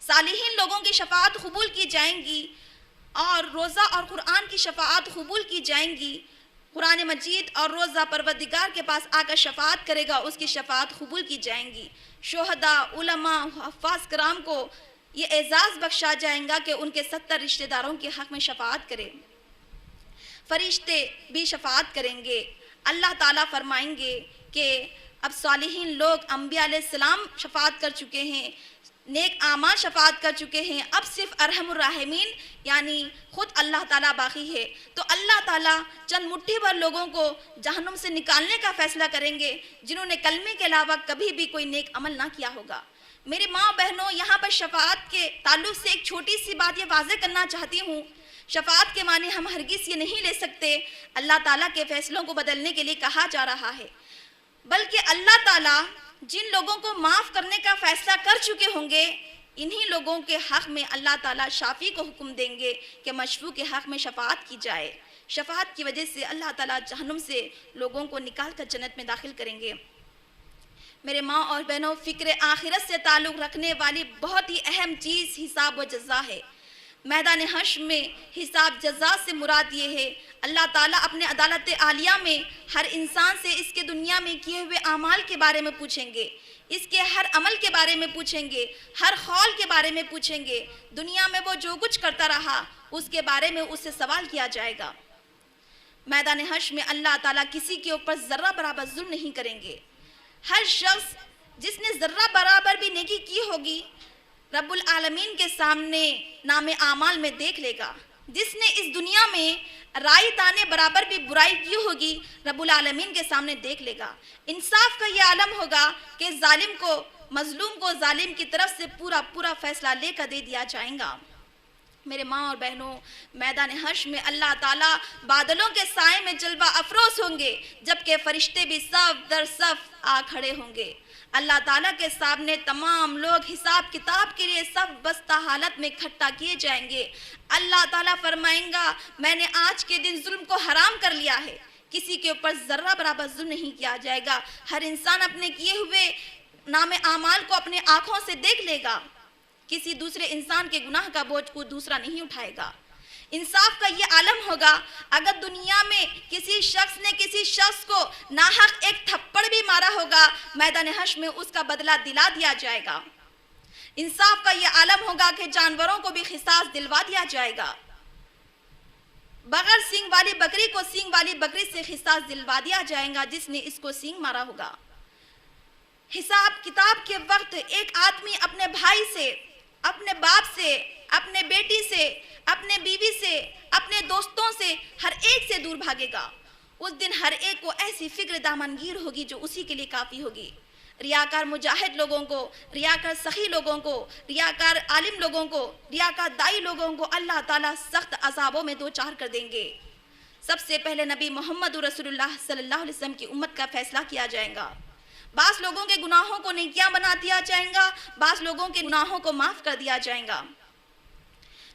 صالحین لوگوں کی شفاعت قبول کی جائیں گی اور روزہ اور قرآن کی شفاعت قبول کی جائیں گی۔ قرآن مجید اور روزہ پروردگار کے پاس آ کر شفاعت کرے گا، اس کی شفاعت قبول کی جائیں گی۔ شہداء، علماء، حفاظ کرام کو یہ اعزاز بخشا جائے گا کہ ان کے 70 رشتہ داروں کے حق میں شفاعت کریں۔ فرشتے بھی شفاعت کریں گے۔ اللہ تعالیٰ فرمائیں گے کہ اب صالحین لوگ، انبیاء علیہ السلام شفاعت کر چکے ہیں، نیک اعمال شفاعت کر چکے ہیں، اب صرف ارحم الراحمین یعنی خود اللہ تعالیٰ باقی ہے۔ تو اللہ تعالیٰ چند مٹھی بھر لوگوں کو جہنم سے نکالنے کا فیصلہ کریں گے جنہوں نے کلمے کے علاوہ کبھی بھی کوئی نیک عمل نہ کیا ہوگا۔ میری ماں بہنوں، یہاں پر شفاعت کے تعلق سے ایک چھوٹی سی بات یہ واضح کرنا چاہتی ہوں۔ شفاعت کے معنی ہم ہرگز یہ نہیں لے سکتے اللہ تعالیٰ کے فیصلوں کو بدلنے کے لیے کہا جا رہا ہے، بلکہ اللہ تعالیٰ جن لوگوں کو معاف کرنے کا فیصلہ کر چکے ہوں گے، انہی لوگوں کے حق میں اللہ تعالیٰ شافی کو حکم دیں گے کہ مشفوع کے حق میں شفاعت کی جائے۔ شفاعت کی وجہ سے اللہ تعالیٰ جہنم سے لوگوں کو نکال کر جنت میں داخل کریں گے۔ میرے ماں اور بہنوں، فکر آخرت سے تعلق رکھنے والی بہت ہی اہم چیز حساب و جزا ہے۔ میدان حشر میں حساب جزا سے مراد یہ ہے، اللہ تعالیٰ اپنے عدالت عالیہ میں ہر انسان سے اس کے دنیا میں کیے ہوئے اعمال کے بارے میں پوچھیں گے، اس کے ہر عمل کے بارے میں پوچھیں گے، ہر قول کے بارے میں پوچھیں گے۔ دنیا میں وہ جو کچھ کرتا رہا اس کے بارے میں اس سے سوال کیا جائے گا۔ میدان حشر میں اللہ تعالیٰ کسی کے اوپر ذرہ برابر ظلم نہیں کریں گے۔ ہر شخص جس نے ذرہ برابر بھی نیکی کی ہوگی رب العالمین کے سامنے نام اعمال میں دیکھ لے گا. جس نے اس دنیا میں رائی دانے برابر بھی برائی کی ہوگی رب العالمین کے سامنے دیکھ لے گا. انصاف کا یہ عالم ہوگا کہ ظالم کو مظلوم کو ظالم کی طرف سے پورا فیصلہ لے کر دے دیا جائے گا. میرے ماں اور بہنوں، میدان حشر میں اللہ تعالیٰ بادلوں کے سائے میں جلوہ افروز ہوں گے، جبکہ فرشتے بھی صف در صف آ کھڑے ہوں گے. اللہ تعالیٰ کے سامنے تمام لوگ حساب کتاب کے لیے صف بستہ حالت میں اکٹھا کیے جائیں گے. اللہ تعالیٰ فرمائیں گا میں نے آج کے دن ظلم کو حرام کر لیا ہے، کسی کے اوپر ذرہ برابر ظلم نہیں کیا جائے گا. ہر انسان اپنے کیے ہوئے نام اعمال کو اپنے آنکھوں سے دیکھ لے گا. کسی دوسرے انسان کے گناہ کا بوجھ کوئی دوسرا نہیں اٹھائے گا. انصاف کا یہ عالم ہوگا. اگر دنیا میں کسی شخص نے کسی شخص کو ناحق ایک تھپڑ بھی مارا ہوگا، میدان حشر میں اس کا بدلہ دلا دیا جائے گا. انصاف کا یہ عالم ہوگا کہ جانوروں کو بھی قصاص دلوا دیا جائے گا. بغیر سینگ والی بکری کو سینگ والی بکری سے قصاص دلوا دیا جائے گا جس نے اس کو سینگ مارا ہوگا. حساب کتاب کے وقت ایک آدمی اپنے بھائی سے، اپنے باپ سے، اپنے بیٹی سے، اپنے بیوی سے، اپنے دوستوں سے، ہر ایک سے دور بھاگے گا. اس دن ہر ایک کو ایسی فکر دامنگیر ہوگی جو اسی کے لیے کافی ہوگی. ریاکار مجاہد لوگوں کو، ریاکار سخی لوگوں کو، ریاکار عالم لوگوں کو، ریاکار دائی لوگوں کو اللہ تعالیٰ سخت عذابوں میں دوچار کر دیں گے. سب سے پہلے نبی محمد رسول اللہ صلی اللہ علیہ وسلم کی امت کا فیصلہ کیا جائے گا. بعض لوگوں کے گناہوں کو نیکیاں بنا دیا جائے گا، بعض لوگوں کے گناہوں کو معاف کر دیا جائے گا.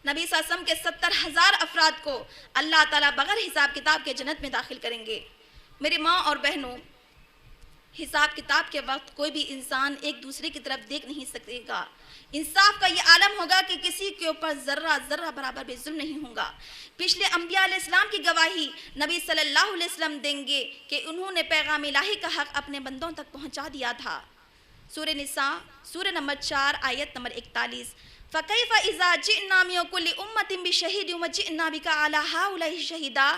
نبی صلی اللہ علیہ وسلم کے 70,000 افراد کو اللہ تعالیٰ بغیر حساب کتاب کے جنت میں داخل کریں گے. میری ماں اور بہنوں، حساب کتاب کے وقت کوئی بھی انسان ایک دوسرے کی طرف دیکھ نہیں سکے گا. انصاف کا یہ عالم ہوگا کہ کسی کے اوپر ذرہ برابر بھی ظلم نہیں ہوگا. پچھلے انبیاء علیہ السلام کی گواہی نبی صلی اللہ علیہ وسلم دیں گے کہ انہوں نے پیغام الہی کا حق اپنے بندوں تک پہنچا دیا تھا. سورہ نساء سورہ نمبر 4 آیت نمبر 41. فَكَيْفَ إِذَا جِئْنَا مِنْ كُلِّ أُمَّةٍ بِشَهِيدٍ وَجِئْنَا بِكَ عَلَى هَؤُلَاءِ شَهِيدًا.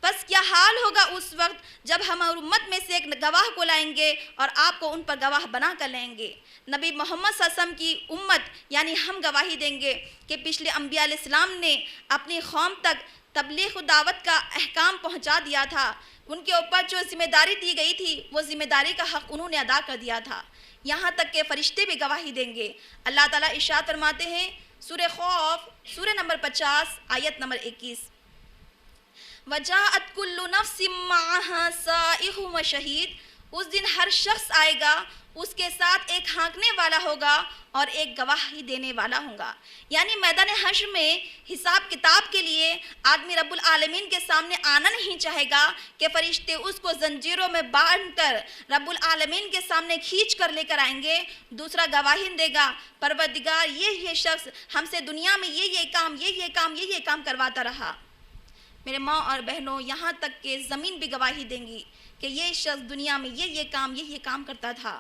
پس کیا حال ہوگا اس وقت جب ہم امت میں سے ایک گواہ کو لائیں گے اور آپ کو ان پر گواہ بنا کر لیں گے. نبی محمد صلی اللہ علیہ وسلم کی امت یعنی ہم گواہی دیں گے کہ پچھلے انبیاء علیہ السلام نے اپنی قوم تک تبلیغ و دعوت کا احکام پہنچا دیا تھا. ان کے اوپر جو ذمہ داری دی گئی تھی وہ ذمہ داری کا حق انہوں نے ادا کر دیا تھا. یہاں تک کہ فرشتے بھی گواہی دیں گے. اللہ تعالیٰ ارشاد فرماتے ہیں سورہ خوف سورہ نمبر 50 آیت نمبر 21. وَجَاءَتْ كُلُّ نَفْسٍ مَّعَهَا سَائِقٌ وَشَهِيدٌ. اس دن ہر شخص آئے گا، اس کے ساتھ ایک ہانکنے والا ہوگا اور ایک گواہی دینے والا ہوگا. یعنی میدان حشر میں حساب کتاب کے لیے آدمی رب العالمین کے سامنے آنا نہیں چاہے گا کہ فرشتے اس کو زنجیروں میں باندھ کر رب العالمین کے سامنے کھینچ کر لے کر آئیں گے. دوسرا گواہی دے گا پروردگار یہ شخص ہم سے دنیا میں یہ کام کرواتا رہا. میرے ماں اور بہنوں، یہاں تک کہ زمین بھی گواہی دیں گی کہ یہ شخص دنیا میں یہ کام کرتا تھا.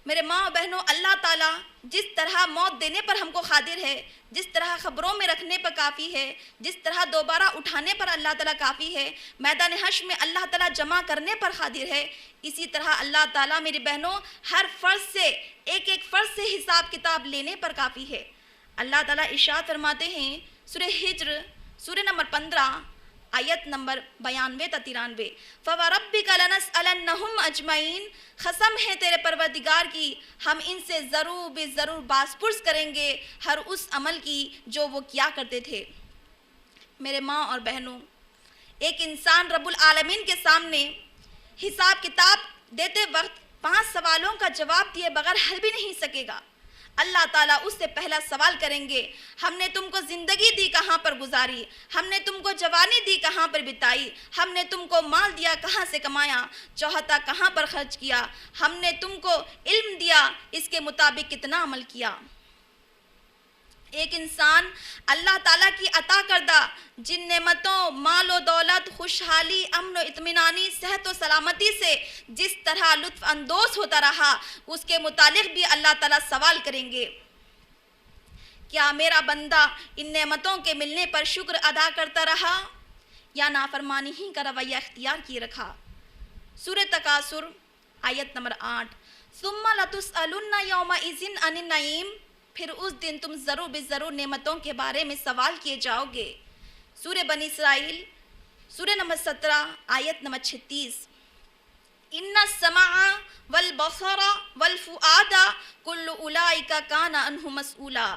میرے ماں اور بہنوں، اللہ تعالیٰ جس طرح موت دینے پر ہم کو قادر ہے، جس طرح خبروں میں رکھنے پر کافی ہے، جس طرح دوبارہ اٹھانے پر اللہ تعالیٰ کافی ہے، میدان حشر میں اللہ تعالیٰ جمع کرنے پر قادر ہے، اسی طرح اللہ تعالیٰ میری بہنوں ہر فرض سے ایک فرض سے حساب کتاب لینے پر کافی ہے. اللہ تعالیٰ ارشاد فرماتے ہیں سورہ ہجر سورہ نمبر 15 آیت نمبر 92 تا 93. فَوَرَبِّكَ لَنَسْأَلَنَّهُمْ أَجْمَعِينَ. قسم ہے تیرے پروردگار کی، ہم ان سے ضرور باز پرس کریں گے ہر اس عمل کی جو وہ کیا کرتے تھے. میرے ماں اور بہنوں، ایک انسان رب العالمین کے سامنے حساب کتاب دیتے وقت 5 سوالوں کا جواب دیے بغیر حل بھی نہیں سکے گا. اللہ تعالیٰ اس سے پہلا سوال کریں گے، ہم نے تم کو زندگی دی کہاں پر گزاری، ہم نے تم کو جوانی دی کہاں پر بتائی، ہم نے تم کو مال دیا کہاں سے کمایا، چوہتا کہاں پر خرچ کیا، ہم نے تم کو علم دیا اس کے مطابق کتنا عمل کیا. ایک انسان اللہ تعالیٰ کی عطا کردہ جن نعمتوں، مال و دولت، خوشحالی، امن و اطمینانی، صحت و سلامتی سے جس طرح لطف اندوز ہوتا رہا، اس کے متعلق بھی اللہ تعالیٰ سوال کریں گے. کیا میرا بندہ ان نعمتوں کے ملنے پر شکر ادا کرتا رہا یا نافرمانی ہی کا رویہ اختیار کیے رکھا. سورہ تکاثر آیت نمبر 8. ثم لتسألن یومئذ عن النعیم، پھر اس دن تم ضرور ضرور نعمتوں کے بارے میں سوال کیے جاؤ گے۔ سورہ بنی اسرائیل سورہ نمبر 17 آیت نمبر 36۔ ان السمع والبصر والفؤاد کل اولئک کان عنہ مسئولا،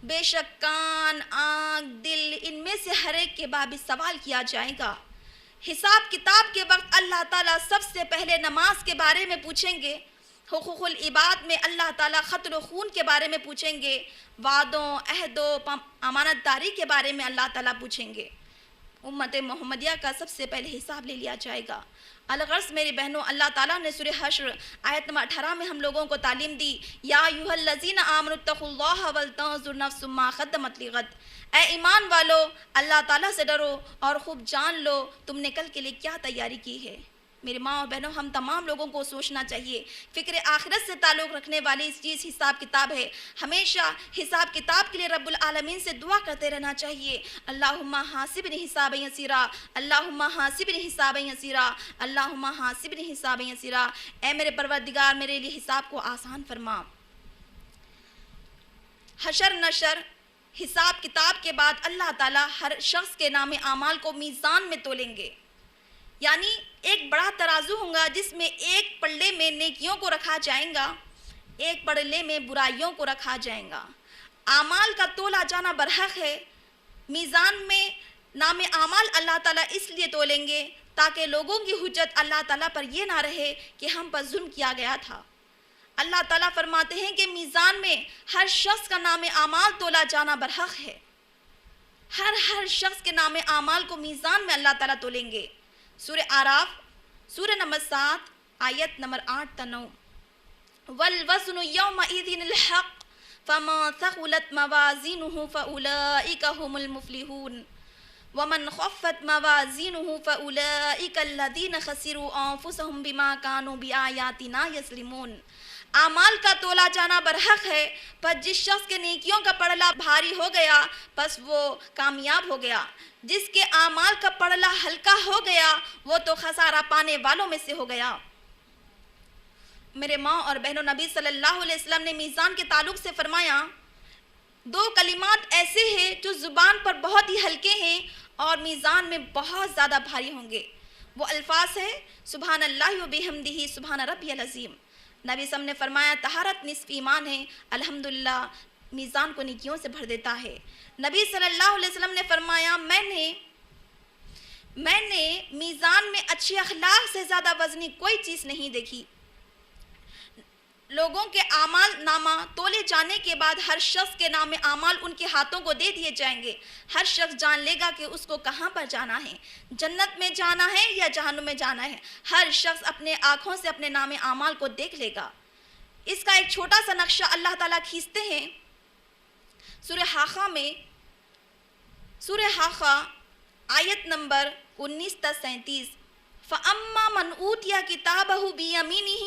بے شک کان، آنکھ، دل، ان میں سے ہر ایک کے بابت سوال کیا جائے گا۔ حساب کتاب کے وقت اللہ تعالیٰ سب سے پہلے نماز کے بارے میں پوچھیں گے، حقوق العباد میں اللہ تعالیٰ قتل و خون کے بارے میں پوچھیں گے، وعدوں، عہدوں، امانت داری کے بارے میں اللہ تعالیٰ پوچھیں گے۔ امت محمدیہ کا سب سے پہلے حساب لے لیا جائے گا۔ الغرض میری بہنوں، اللہ تعالیٰ نے سورہ حشر آیت نمبر 18 میں ہم لوگوں کو تعلیم دی، یا ایھا الذین آمنوا اتقوا اللہ ولتنظر نفس ما قدمت لغد، اے ایمان والو اللہ تعالیٰ سے ڈرو اور خوب جان لو تم نے کل کے لیے کیا تیاری کی ہے۔ میرے ماں اور بہنوں، ہم تمام لوگوں کو سوچنا چاہیے، فکر آخرت سے تعلق رکھنے والی اس چیز حساب کتاب ہے۔ ہمیشہ حساب کتاب کے لیے رب العالمین سے دعا کرتے رہنا چاہیے، اللہم حاسبنی حسابا یسیرا، اللہم حاسبنی حسابا یسیرا، اللہم حاسبنی حسابا یسیرا۔ اے میرے پروردگار، میرے لیے حساب کو آسان فرما۔ حشر نشر حساب کتاب کے بعد اللہ تعالیٰ ہر شخص کے نام اعمال کو میزان میں تولیں گے، یعنی ایک بڑا ترازو ہوگا جس میں ایک پلڑے میں نیکیوں کو رکھا جائے گا، ایک پلڑے میں برائیوں کو رکھا جائے گا۔ اعمال کا تولا جانا برحق ہے۔ میزان میں نام اعمال اللہ تعالیٰ اس لیے تولیں گے تاکہ لوگوں کی حجت اللہ تعالیٰ پر یہ نہ رہے کہ ہم پر ظلم کیا گیا تھا۔ اللہ تعالیٰ فرماتے ہیں کہ میزان میں ہر شخص کا نام اعمال تولا جانا برحق ہے۔ ہر شخص کے نام اعمال کو میزان میں اللہ تعالیٰ تولیں گے۔ سورہ اعراف سورہ نمبر 7 آیت نمبر 8 تا 9۔ والوزن یومئذ الحق فمن ثقلت موازینہ فاولئک هم المفلحون ومن خفت موازینہ فاولئک الذین خسروا انفسهم بما كانوا بآیاتنا یظلمون۔ اعمال کا تولا جانا برحق ہے، پر جس شخص کے نیکیوں کا پڑلا بھاری ہو گیا پس وہ کامیاب ہو گیا، جس کے اعمال کا پڑلا ہلکا ہو گیا وہ تو خسارہ پانے والوں میں سے ہو گیا۔ میرے ماں اور بہنوں، نبی صلی اللہ علیہ وسلم نے میزان کے تعلق سے فرمایا، دو کلمات ایسے ہیں جو زبان پر بہت ہی ہلکے ہیں اور میزان میں بہت زیادہ بھاری ہوں گے۔ وہ الفاظ ہیں سبحان اللہ و بحمدہ سبحان ربی العظیم۔ نبی صلی اللہ علیہ وسلم نے فرمایا طہارت نصف ایمان ہے، الحمدللہ میزان کو نیکیوں سے بھر دیتا ہے۔ نبی صلی اللہ علیہ وسلم نے فرمایا میں نے میزان میں اچھے اخلاق سے زیادہ وزنی کوئی چیز نہیں دیکھی۔ لوگوں کے اعمال نامہ تولے جانے کے بعد ہر شخص کے نام اعمال ان کے ہاتھوں کو دے دیے جائیں گے۔ ہر شخص جان لے گا کہ اس کو کہاں پر جانا ہے، جنت میں جانا ہے یا جہنم میں جانا ہے۔ ہر شخص اپنے آنکھوں سے اپنے نام اعمال کو دیکھ لے گا۔ اس کا ایک چھوٹا سا نقشہ اللہ تعالیٰ کھینچتے ہیں سورہ حاقہ میں، سورہ حاقہ آیت نمبر 19 تا 37۔ فَأَمَّا مَنْ أُوتِيَ كِتَابَهُ بِيَمِينِهِ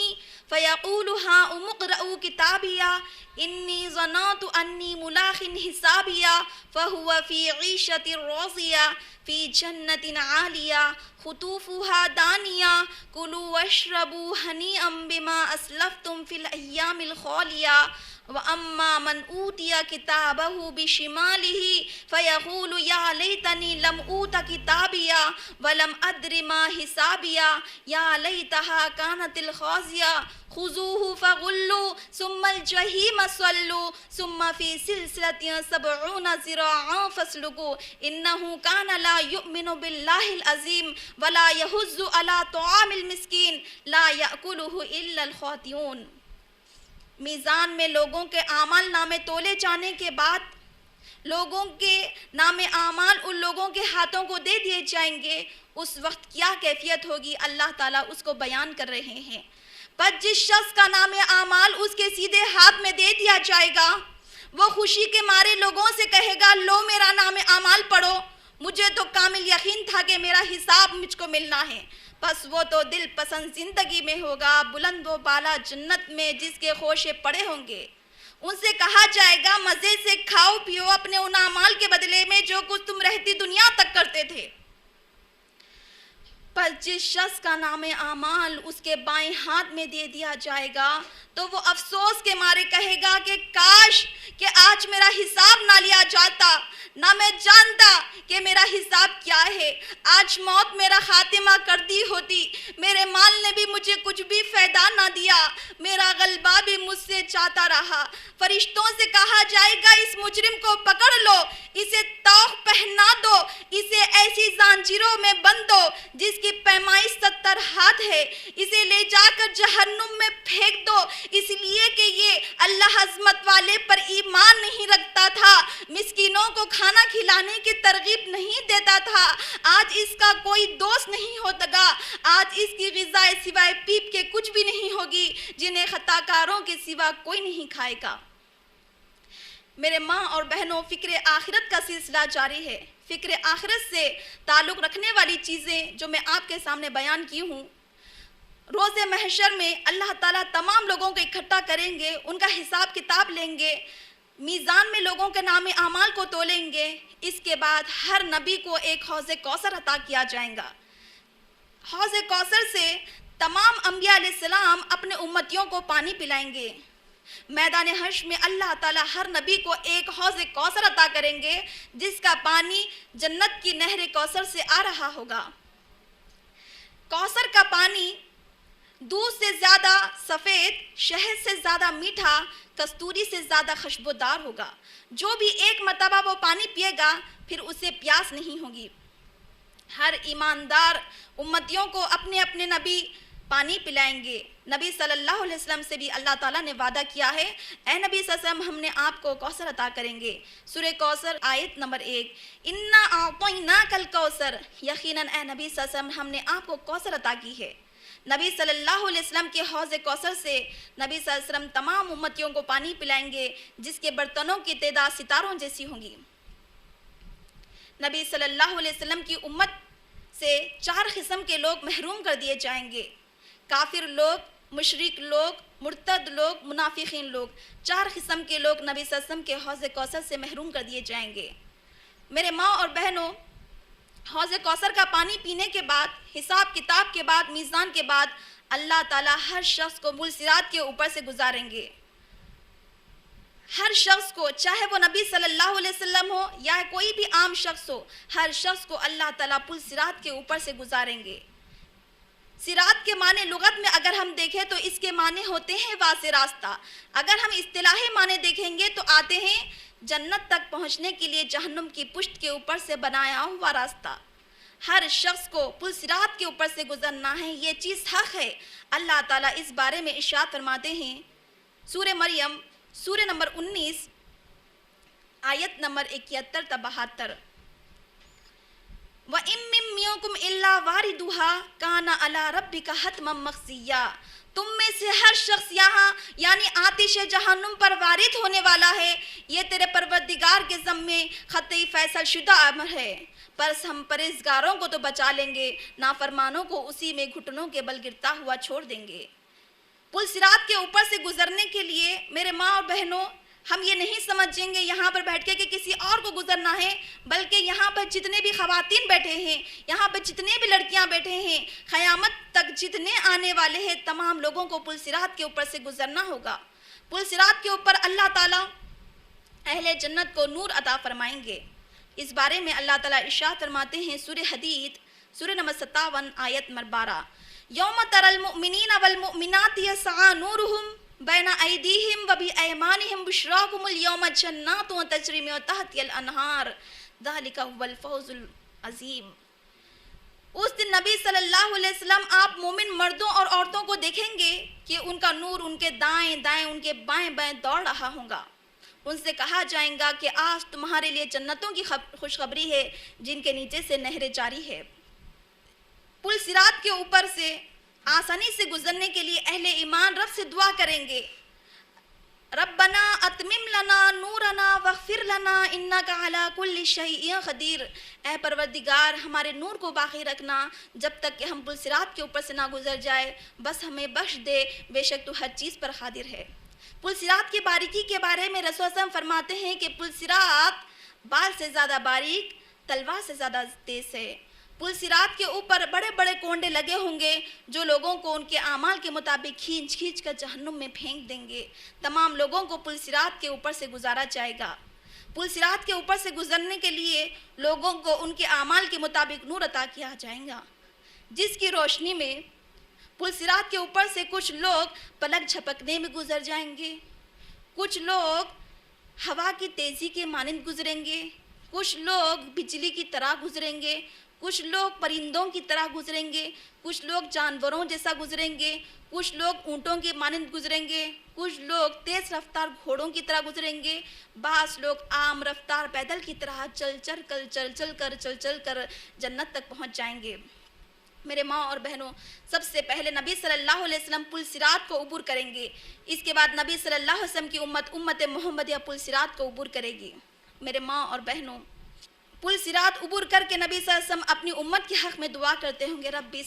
فَيَقُولُ هَاؤُمُ اقْرَءُوا كِتَابِيَهْ إِنِّي ظَنَنتُ أَنِّي مُلَاقٍ حِسَابِيَهْ فَهُوَ فِي عِيشَةٍ رَاضِيَةٍ فِي جَنَّةٍ عَالِيَةٍ قُطُوفُهَا دَانِيَةٌ كُلُوا وَاشْرَبُوا هَنِيئًا بِمَا أَسْلَفْتُمْ فِي الْأَيَّامِ الْخَالِيَةِ وَأَمَّا مَنْ أُوتِيَ كِتَابَهُ بِشِمَالِهِ فَيَقُولُ يَا لَيْتَنِي لَمْ أُوتَ كِتَابِيَهْ وَلَمْ أَدْرِ مَا حِسَابِيَهْ يَا لَيْتَهَا كَانَتِ الْخَازِيَةَ خُذُوهُ فَغُلُّوهُ ثُمَّ الْجَحِيمَ صَلُّوهُ ثُمَّ فِي سِلْسِلَةٍ 70 ذِرَاعًا فَاسْلُكُوهُ إِنَّهُ كَانَ لَا يُؤْمِنُ بِاللَّهِ الْعَظِيمِ وَلَا يَحُضُّ عَلَى طَعَامِ الْمِسْكِينِ لَا يَأْكُلُهُ إِلَّا الْخَاطِئُونَ۔ میزان میں لوگوں کے اعمال نامے تولے جانے کے بعد لوگوں کے نام اعمال ان لوگوں کے ہاتھوں کو دے دیے جائیں گے۔ اس وقت کیا کیفیت ہوگی اللہ تعالیٰ اس کو بیان کر رہے ہیں۔ پر جس شخص کا نام اعمال اس کے سیدھے ہاتھ میں دے دیا جائے گا وہ خوشی کے مارے لوگوں سے کہے گا لو میرا نام اعمال پڑھو، مجھے تو کامل یقین تھا کہ میرا حساب مجھ کو ملنا ہے۔ پس وہ تو دل پسند زندگی میں ہوگا، بلند و بالا جنت میں جس کے خوشے پڑے ہوں گے۔ ان سے کہا جائے گا مزے سے کھاؤ پیو اپنے ان اعمال کے بدلے میں جو کچھ تم رہتی دنیا تک کرتے تھے۔ پر جس شخص کا نام اعمال اس کے بائیں ہاتھ میں دے دیا جائے گا تو وہ افسوس کے مارے کہے گا کہ کاش کہ آج میرا حساب نہ لیا جاتا، نہ میں جانتا کہ میرا حساب کیا ہے، آج موت میرا خاتمہ کر دی ہوتی، میرے مال نے بھی مجھے کچھ بھی فائدہ نہ دیا، میرا غلبہ بھی مجھ سے چاہتا رہا۔ فرشتوں سے کہا جائے گا اس مجرم کو پکڑ لو، اسے طوق پہنا دو، اسے ایسی زنجیروں میں بند دو جس کی پیمائش 70 ہاتھ ہے، اسے لے جا کر جہنم میں پھینک دو، اس لیے کہ یہ اللہ عظمت والے پر ایمان نہیں رکھتا تھا، مسکینوں کو کھانا کھلانے کی ترغیب نہیں دیتا تھا، آج اس کا کوئی دوست نہیں ہوتا گا، آج اس کی غذا سوائے پیپ کے کچھ بھی نہیں ہوگی، جنہیں خطا کاروں کے سوا کوئی نہیں کھائے گا۔ میرے ماں اور بہنوں، فکر آخرت کا سلسلہ جاری ہے۔ فکر آخرت سے تعلق رکھنے والی چیزیں جو میں آپ کے سامنے بیان کی ہوں، روز محشر میں اللہ تعالیٰ تمام لوگوں کو اکٹھا کریں گے، ان کا حساب کتاب لیں گے، میزان میں لوگوں کے نام اعمال کو تولیں گے، اس کے بعد ہر نبی کو ایک حوض کوثر عطا کیا جائے گا۔ حوض کوثر سے تمام انبیاء علیہ السلام اپنے امتیوں کو پانی پلائیں گے۔ میدان حشر میں اللہ تعالیٰ ہر نبی کو ایک حوض کوثر عطا کریں گے جس کا پانی جنت کی نہر کوثر سے آ رہا ہوگا۔ کوثر کا پانی دودھ سے زیادہ سفید، شہد سے زیادہ میٹھا، کستوری سے زیادہ خوشبودار ہوگا۔ جو بھی ایک مرتبہ وہ پانی پیے گا پھر اسے پیاس نہیں ہوگی۔ ہر ایماندار امتیوں کو اپنے اپنے نبی پانی پلائیں گے۔ نبی صلی اللہ علیہ وسلم سے بھی اللہ تعالیٰ نے وعدہ کیا ہے، اے نبی صلی اللہ علیہ وسلم ہم نے آپ کو کوثر عطا کریں گے۔ سورہ کوثر آیت نمبر 1، اِنَّا أَعْطَيْنَاكَ الْكَوْثَرَ، یقیناً اے نبی صلی اللہ علیہ وسلم ہم نے آپ کو کوثر عطا کی ہے۔ نبی صلی اللہ علیہ وسلم کے حوض کوثر سے نبی صلی اللہ علیہ وسلم تمام امتیوں کو پانی پلائیں گے جس کے برتنوں کی تعداد ستاروں جیسی ہوں گی۔ نبی صلی اللہ علیہ وسلم کی امت سے 4 قسم کے لوگ محروم کر دیے جائیں گے، کافر لوگ، مشرک لوگ، مرتد لوگ، منافقین لوگ، 4 قسم کے لوگ نبی صلی اللہ علیہ وسلم کے حوض کوثر سے محروم کر دیے جائیں گے۔ میرے ماں اور بہنوں، حوض کوثر کا پانی پینے کے بعد، حساب کتاب کے بعد، میزان کے بعد، اللہ تعالیٰ ہر شخص کو پل صراط کے اوپر سے گزاریں گے۔ ہر شخص کو، چاہے وہ نبی صلی اللہ علیہ وسلم ہو یا کوئی بھی عام شخص ہو، ہر شخص کو اللہ تعالیٰ پل صراط کے اوپر سے گزاریں گے۔ صراط کے معنی لغت میں اگر ہم دیکھیں تو اس کے معنی ہوتے ہیں واضح راستہ۔ اگر ہم اصطلاحی معنی دیکھیں گے تو آتے ہیں جنت تک پہنچنے کے لیے جہنم کی پشت کے اوپر سے بنایا ہوا راستہ۔ ہر شخص کو پل صراط کے اوپر سے گزرنا ہے، یہ چیز حق ہے۔ اللہ تعالیٰ اس بارے میں ارشاد فرماتے ہیں، سورہ مریم سورہ نمبر 19 آیت نمبر 71 تا 72، وَإِن مِّنكُمْ إِلَّا وَارِدُهَا كَانَ عَلَىٰ رَبِّكَ حَتْمًا مَّقْضِيًّا، تم میں سے ہر شخص یہاں یعنی آتش جہنم پر وارد ہونے والا ہے، یہ تیرے پروردگار کے ذمے قطعی فیصل شدہ امر ہے، بس ہم پرہیزگاروں کو تو بچا لیں گے، نافرمانوں کو اسی میں گھٹنوں کے بل گرتا ہوا چھوڑ دیں گے۔ پل صراط کے اوپر سے گزرنے کے لیے میرے ماں اور بہنوں، ہم یہ نہیں سمجھیں گے یہاں پر بیٹھ کے کہ کسی اور کو گزرنا ہے، بلکہ یہاں پر جتنے بھی خواتین بیٹھے ہیں، یہاں پر جتنے بھی لڑکیاں بیٹھے ہیں، قیامت تک جتنے آنے والے ہیں، تمام لوگوں کو پل صراط کے اوپر سے گزرنا ہوگا۔ پل صراط کے اوپر اللہ تعالیٰ اہل جنت کو نور عطا فرمائیں گے۔ اس بارے میں اللہ تعالیٰ ارشاد فرماتے ہیں، سورہ حدید سورہ نمبر 57 آیت نمبر 12، یوم تری المؤمنین والمؤمنات یسعی نورہم بین ایدیہم وبایمانہم بشراکم اليوم جنات تجری من تحتہا الانہار ذالک هو الفوز العظیم۔ اس دن نبی صلی اللہ علیہ وسلم آپ مومن مردوں اور عورتوں کو دیکھیں گے کہ ان کا نور ان کے دائیں دائیں، ان کے بائیں بائیں دوڑ رہا ہوگا۔ ان سے کہا جائے گا کہ آج تمہارے لیے جنتوں کی خوشخبری ہے جن کے نیچے سے نہریں جاری ہے۔ پل صراط کے اوپر سے آسانی سے گزرنے کے لیے اہل ایمان رب سے دعا کریں گے، ربنا اتمم لنا نورنا واغفر لنا انک علی کل شیء قدیر، اے پروردگار ہمارے نور کو باقی رکھنا جب تک کہ ہم پل صراط کے اوپر سے نہ گزر جائے، بس ہمیں بخش دے، بے شک تو ہر چیز پر قادر ہے۔ پل صراط کی باریکی کے بارے میں رسول اللہ فرماتے ہیں کہ پل صراط بال سے زیادہ باریک، تلوار سے زیادہ تیز ہے۔ پل صراط کے اوپر بڑے بڑے کونڈے لگے ہوں گے جو لوگوں کو ان کے اعمال کے مطابق کھینچ کھینچ کر جہنم میں پھینک دیں گے۔ تمام لوگوں کو پل صراط کے اوپر سے گزارا جائے گا۔ پل صراط کے اوپر سے گزرنے کے لیے لوگوں کو ان کے اعمال کے مطابق نور عطا کیا جائے گا، جس کی روشنی میں پل صراط کے اوپر سے کچھ لوگ پلک جھپکنے میں گزر جائیں گے، کچھ لوگ ہوا کی تیزی کے مانند گزریں گے، کچھ لوگ بجلی کی طرح گزریں گے، کچھ لوگ پرندوں کی طرح گزریں گے، کچھ لوگ جانوروں جیسا گزریں گے، کچھ لوگ اونٹوں کے مانند گزریں گے، کچھ لوگ تیز رفتار گھوڑوں کی طرح گزریں گے، بعض لوگ عام رفتار پیدل کی طرح چل چل کر جنت تک پہنچ جائیں گے۔ میرے ماں اور بہنوں، سب سے پہلے نبی صلی اللہ علیہ وسلم پل صراط کو عبور کریں گے، اس کے بعد نبی صلی اللہ علیہ وسلم کی امت محمدیہ پل صراط کو عبور کرے گی۔ میرے ماں اور بہنوں، پل صراط عبور کر کے نبی صلی اللہ علیہ وسلم اپنی امت کے حق میں دعا کرتے ہوں گے، ربی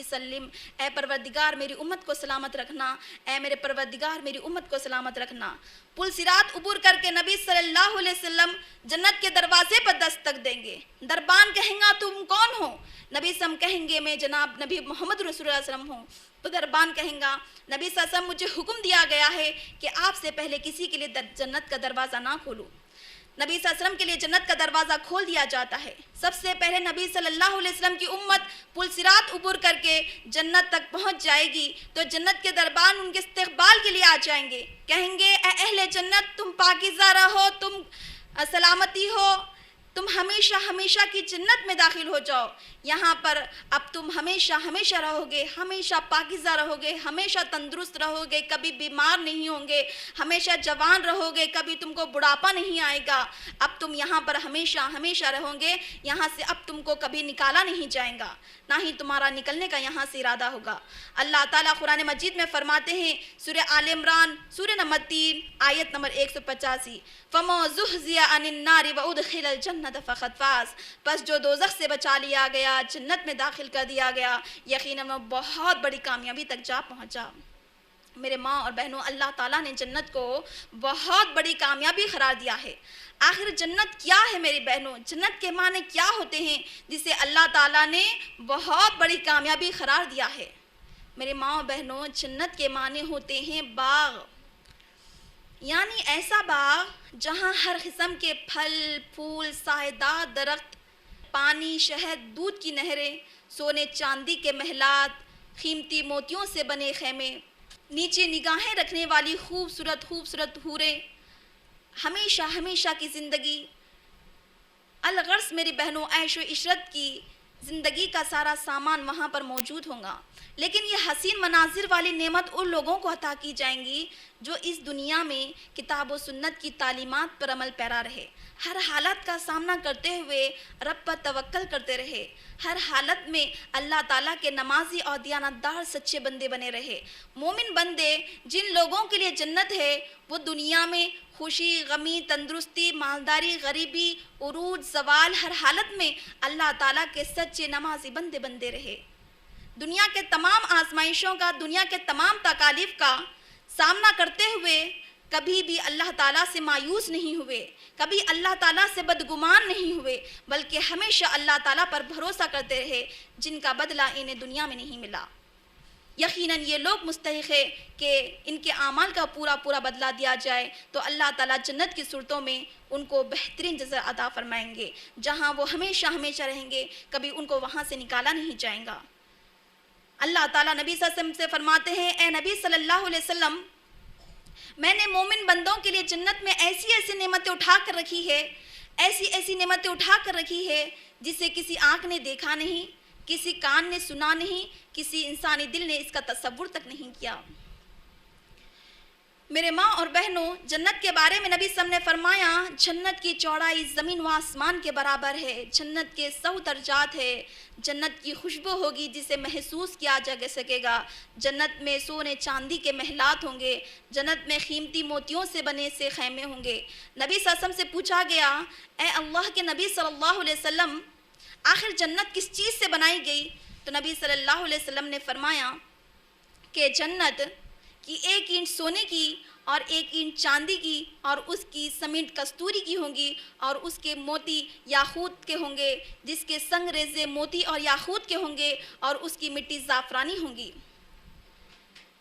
سلم، اے پروردگار میری امت کو سلامت رکھنا، اے میرے پروردگار میری امت کو سلامت رکھنا۔ پل صراط عبور کر کے نبی صلی اللہ علیہ وسلم جنت کے دروازے پر دستک دیں گے۔ دربان کہیں گا تم کون ہو؟ نبی صلی اللہ علیہ وسلم کہیں گے میں جناب نبی محمد رسول اللہ صلی اللہ علیہ وسلم ہوں۔ تو دربان کہیں گا نبی صلی اللہ علیہ وسلم مجھے حکم دیا گیا ہے کہ آپ سے پہلے کسی کے لیے جنت کا دروازہ نہ کھولوں۔ نبی صلی اللہ علیہ وسلم کے لیے جنت کا دروازہ کھول دیا جاتا ہے۔ سب سے پہلے نبی صلی اللہ علیہ وسلم کی امت پل صراط عبور کر کے جنت تک پہنچ جائے گی تو جنت کے دربان ان کے استقبال کے لیے آ جائیں گے، کہیں گے اے اہل جنت تم پاکیزہ رہو، تم سلامتی ہو، تم ہمیشہ ہمیشہ کی جنت میں داخل ہو جاؤ، یہاں پر اب تم ہمیشہ ہمیشہ رہو گے، ہمیشہ پاکیزہ رہو گے، ہمیشہ تندرست رہو گے، کبھی بیمار نہیں ہوں گے، ہمیشہ جوان رہو گے، کبھی تم کو بڑھاپا نہیں آئے گا، اب تم یہاں پر ہمیشہ ہمیشہ رہو گے، یہاں سے اب تم کو کبھی نکالا نہیں جائے گا، نہ ہی تمہارا نکلنے کا یہاں سے ارادہ ہوگا۔ اللہ تعالیٰ قرآن مجید میں فرماتے ہیں، سورہ آل عمران سورہ نمبر 3 آیت نمبر 185، فَمَا زُحْزِيَ عَنِ النَّارِ وَأُدْخِلَ الْجَنَّةَ فَقَدْ فَازَ، پس جو دوزخ سے بچا لیا گیا، جنت میں داخل کر دیا گیا، یقیناً وہ بہت بڑی کامیابی تک جا پہنچا۔ میرے ماں اور بہنوں، اللہ تعالیٰ نے جنت کو بہت بڑی کامیابی قرار دیا ہے۔ آخر جنت کیا ہے میری بہنوں؟ جنت کے معنی کیا ہوتے ہیں جسے اللہ تعالیٰ نے بہت بڑی کامیابی قرار دیا ہے؟ میرے ماں اور بہنوں، جنت کے معنی ہوتے ہیں باغ، یعنی ایسا باغ جہاں ہر قسم کے پھل، پھول، سایہ دار درخت، پانی، شہد، دودھ کی نہریں، سونے چاندی کے محلات، قیمتی موتیوں سے بنے خیمے، نیچے نگاہیں رکھنے والی خوبصورت خوبصورت حوریں، ہمیشہ ہمیشہ کی زندگی، الغرض میری بہنوں عیش و عشرت کی زندگی کا سارا سامان وہاں پر موجود ہوگا۔ لیکن یہ حسین مناظر والی نعمت ان لوگوں کو عطا کی جائیں گی جو اس دنیا میں کتاب و سنت کی تعلیمات پر عمل پیرا رہے، ہر حالت کا سامنا کرتے ہوئے رب پر توکل کرتے رہے، ہر حالت میں اللہ تعالیٰ کے نمازی اور دیانتدار سچے بندے بنے رہے۔ مومن بندے جن لوگوں کے لیے جنت ہے وہ دنیا میں خوشی، غمی، تندرستی، مالداری، غریبی، عروج، زوال، ہر حالت میں اللہ تعالیٰ کے سچے نمازی بندے بندے رہے، دنیا کے تمام آزمائشوں کا، دنیا کے تمام تکالیف کا سامنا کرتے ہوئے کبھی بھی اللہ تعالیٰ سے مایوس نہیں ہوئے، کبھی اللہ تعالیٰ سے بدگمان نہیں ہوئے، بلکہ ہمیشہ اللہ تعالیٰ پر بھروسہ کرتے رہے جن کا بدلہ انہیں دنیا میں نہیں ملا۔ یقیناً یہ لوگ مستحق ہے کہ ان کے اعمال کا پورا پورا بدلہ دیا جائے تو اللہ تعالیٰ جنت کی صورتوں میں ان کو بہترین جزا عطا فرمائیں گے، جہاں وہ ہمیشہ ہمیشہ رہیں گے، کبھی ان کو وہاں سے نکالا نہیں جائے گا۔ اللہ تعالیٰ نبی صلی اللہ علیہ وسلم سے فرماتے ہیں، اے نبی صلی اللہ علیہ وسلم، میں نے مومن بندوں کے لیے جنت میں ایسی ایسی نعمتیں اٹھا کر رکھی ہے، ایسی ایسی نعمتیں اٹھا کر رکھی ہے جسے کسی آنکھ نے دیکھا نہیں، کسی کان نے سنا نہیں، کسی انسانی دل نے اس کا تصور تک نہیں کیا۔ میرے ماں اور بہنوں، جنت کے بارے میں نبی صلی اللہ علیہ وسلم نے فرمایا، جنت کی چوڑائی زمین و آسمان کے برابر ہے، جنت کے 100 درجات ہے، جنت کی خوشبو ہوگی جسے محسوس کیا جا سکے گا، جنت میں سونے چاندی کے محلات ہوں گے، جنت میں قیمتی موتیوں سے بنے سے خیمے ہوں گے۔ نبی صلی اللہ علیہ وسلم سے پوچھا گیا، اے اللہ کے نبی صلی اللہ علیہ وسلم، آخر جنت کس چیز سے بنائی گئی؟ تو نبی صلی اللہ علیہ وسلم نے فرمایا کہ جنت کی 1 اینٹ سونے کی اور 1 اینٹ چاندی کی اور اس کی سمیٹ کستوری کی ہوں گی اور اس کے موتی یاقوت کے ہوں گے، جس کے سنگ ریزے موتی اور یاقوت کے ہوں گے اور اس کی مٹی زعفرانی ہوں گی۔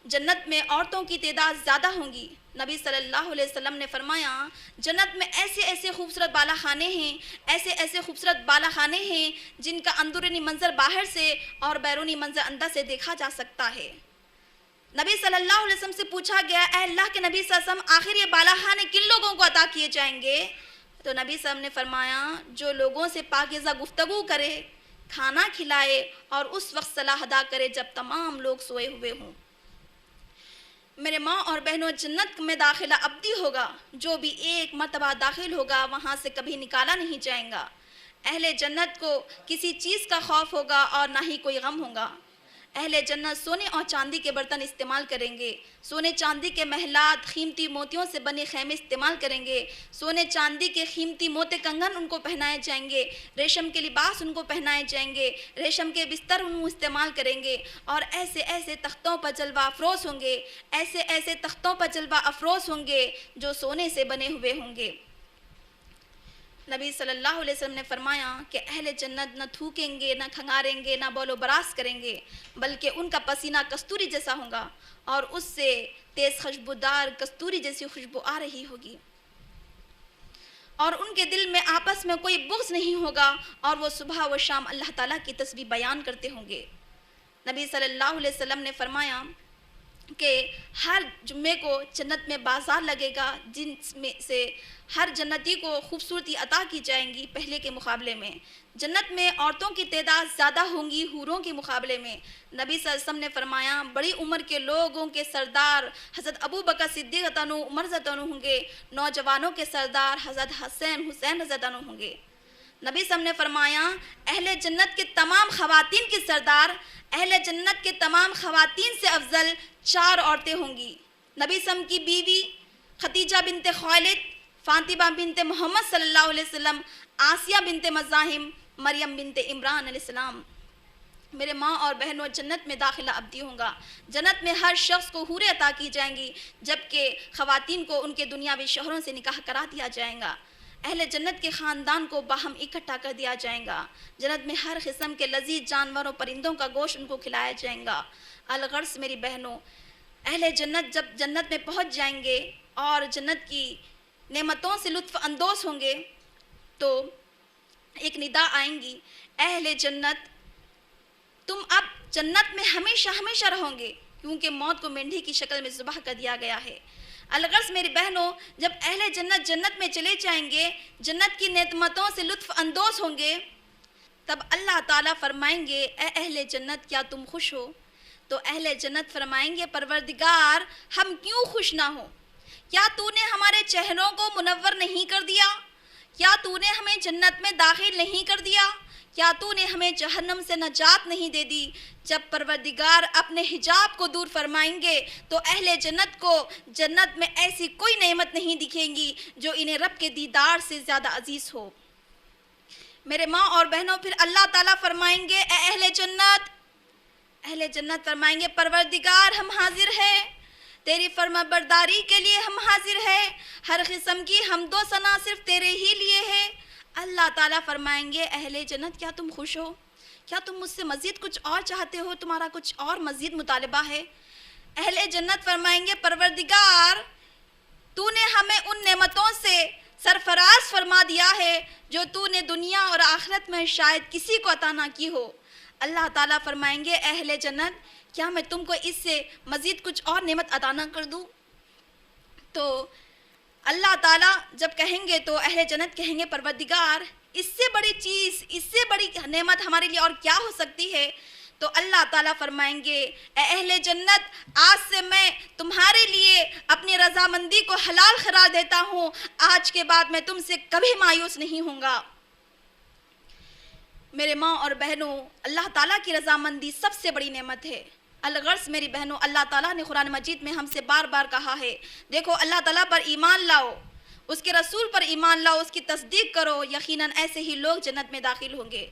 جنت میں عورتوں کی تعداد زیادہ ہوں گی۔ نبی صلی اللہ علیہ وسلم نے فرمایا جنت میں ایسے ایسے خوبصورت بالا خانے ہیں، ایسے ایسے خوبصورت بالا خانے ہیں جن کا اندرونی منظر باہر سے اور بیرونی منظر اندر سے دیکھا جا سکتا ہے۔ نبی صلی اللہ علیہ وسلم سے پوچھا گیا اے اللہ کے نبی صلی اللہ علیہ وسلم آخر یہ بالا خانے کن لوگوں کو عطا کیے جائیں گے؟ تو نبی صلی اللہ علیہ وسلم نے فرمایا جو لوگوں سے پاکیزہ گفتگو کرے، کھانا کھلائے اور اس وقت صلاح ادا کرے جب تمام لوگ سوئے ہوئے ہوں۔ میرے ماں اور بہنوں، جنت میں داخلہ ابدی ہوگا، جو بھی ایک مرتبہ داخل ہوگا وہاں سے کبھی نکالا نہیں جائے گا۔ اہل جنت کو کسی چیز کا خوف ہوگا اور نہ ہی کوئی غم ہوگا۔ اہل جنت سونے اور چاندی کے برتن استعمال کریں گے، سونے چاندی کے محلات، قیمتی موتیوں سے بنے خیمے استعمال کریں گے، سونے چاندی کے قیمتی موتے کنگن ان کو پہنائے جائیں گے، ریشم کے لباس ان کو پہنائے جائیں گے، ریشم کے بستر ان کو استعمال کریں گے اور ایسے ایسے تختوں پر جلوہ افروز ہوں گے، ایسے ایسے تختوں پر جلوہ افروز ہوں گے جو سونے سے بنے ہوئے ہوں گے۔ نبی صلی اللہ علیہ وسلم نے فرمایا کہ اہل جنت نہ تھوکیں گے، نہ کھنگاریں گے، نہ بول و براز کریں گے، بلکہ ان کا پسینہ کستوری جیسا ہوگا اور اس سے تیز خوشبودار کستوری جیسی خوشبو آ رہی ہوگی، اور ان کے دل میں آپس میں کوئی بغض نہیں ہوگا اور وہ صبح و شام اللہ تعالیٰ کی تسبیح بیان کرتے ہوں گے۔ نبی صلی اللہ علیہ وسلم نے فرمایا کہ ہر جمعے کو جنت میں بازار لگے گا جن میں سے ہر جنتی کو خوبصورتی عطا کی جائیں گی پہلے کے مقابلے میں۔ جنت میں عورتوں کی تعداد زیادہ ہوں گی حوروں کے مقابلے میں۔ نبی صلی اللہ علیہ وسلم نے فرمایا بڑی عمر کے لوگوں کے سردار حضرت ابو بکر صدیق رضی اللہ عنہ، عمر رضی اللہ عنہ ہوں گے، نوجوانوں کے سردار حضرت حسین رضی اللہ عنہ ہوں گے۔ نبی صلی اللہ علیہ وسلم نے فرمایا اہل جنت کے تمام خواتین کے سردار، اہل جنت کے تمام خواتین سے افضل 4 عورتیں ہوں گی۔ نبی صلی اللہ علیہ وسلم کی بیوی خدیجہ بنت خویلد، فاطمہ بنت محمد صلی اللہ علیہ وسلم، آسیہ بنت مزاحم، مریم بنت عمران علیہ السلام۔ میرے ماں اور بہنوں، جنت میں داخلہ ابدی ہوگا۔ جنت میں ہر شخص کو حوریں عطا کی جائیں گی، جبکہ خواتین کو ان کے دنیاوی شوہروں سے نکاح کرا دیا جائے گا۔ اہل جنت کے خاندان کو باہم اکٹھا کر دیا جائے گا۔ جنت میں ہر قسم کے لذیذ جانوروں پرندوں کا گوشت ان کو کھلایا جائے گا۔ الغرض میری بہنوں، اہل جنت جب جنت میں پہنچ جائیں گے اور جنت کی نعمتوں سے لطف اندوز ہوں گے تو ایک ندا آئیں گی، اہل جنت تم اب جنت میں ہمیشہ ہمیشہ رہو گے، کیونکہ موت کو مینڈھی کی شکل میں ذبح کر دیا گیا ہے۔ الغرض میری بہنوں، جب اہل جنت جنت میں چلے جائیں گے، جنت کی نعمتوں سے لطف اندوز ہوں گے، تب اللہ تعالیٰ فرمائیں گے اے اہل جنت کیا تم خوش ہو؟ تو اہل جنت فرمائیں گے پروردگار ہم کیوں خوش نہ ہوں؟ کیا تو نے ہمارے چہروں کو منور نہیں کر دیا؟ کیا تو نے ہمیں جنت میں داخل نہیں کر دیا؟ کیا تو نے ہمیں جہنم سے نجات نہیں دے دی؟ جب پروردگار اپنے حجاب کو دور فرمائیں گے تو اہل جنت کو جنت میں ایسی کوئی نعمت نہیں دکھیں گی جو انہیں رب کے دیدار سے زیادہ عزیز ہو۔ میرے ماں اور بہنوں، پھر اللہ تعالیٰ فرمائیں گے اے اہل جنت فرمائیں گے پروردگار ہم حاضر ہیں، تیری فرما برداری کے لیے ہم حاضر ہیں، ہر قسم کی حمد و ثنا صرف تیرے ہی لیے ہے۔ اللہ تعالیٰ فرمائیں گے اہل جنت کیا تم خوش ہو؟ کیا تم مجھ سے مزید کچھ اور چاہتے ہو؟ تمہارا کچھ اور مزید مطالبہ ہے؟ اہل جنت فرمائیں گے پروردگار تو نے ہمیں ان نعمتوں سے سرفراز فرما دیا ہے جو تو نے دنیا اور آخرت میں شاید کسی کو عطا نہ کی ہو۔ اللہ تعالیٰ فرمائیں گے اہل جنت کیا میں تم کو اس سے مزید کچھ اور نعمت عطا نہ کر دوں؟ تو اللہ تعالیٰ جب کہیں گے تو اہل جنت کہیں گے پروردگار اس سے بڑی چیز، اس سے بڑی نعمت ہمارے لیے اور کیا ہو سکتی ہے؟ تو اللہ تعالیٰ فرمائیں گے اے اہل جنت آج سے میں تمہارے لیے اپنی رضامندی کو حلال قرار دیتا ہوں، آج کے بعد میں تم سے کبھی مایوس نہیں ہوں گا۔ میرے ماں اور بہنوں، اللہ تعالیٰ کی رضامندی سب سے بڑی نعمت ہے۔ الغرض میری بہنوں، اللہ تعالیٰ نے قرآن مجید میں ہم سے بار بار کہا ہے دیکھو اللہ تعالیٰ پر ایمان لاؤ، اس کے رسول پر ایمان لاؤ، اس کی تصدیق کرو، یقیناً ایسے ہی لوگ جنت میں داخل ہوں گے۔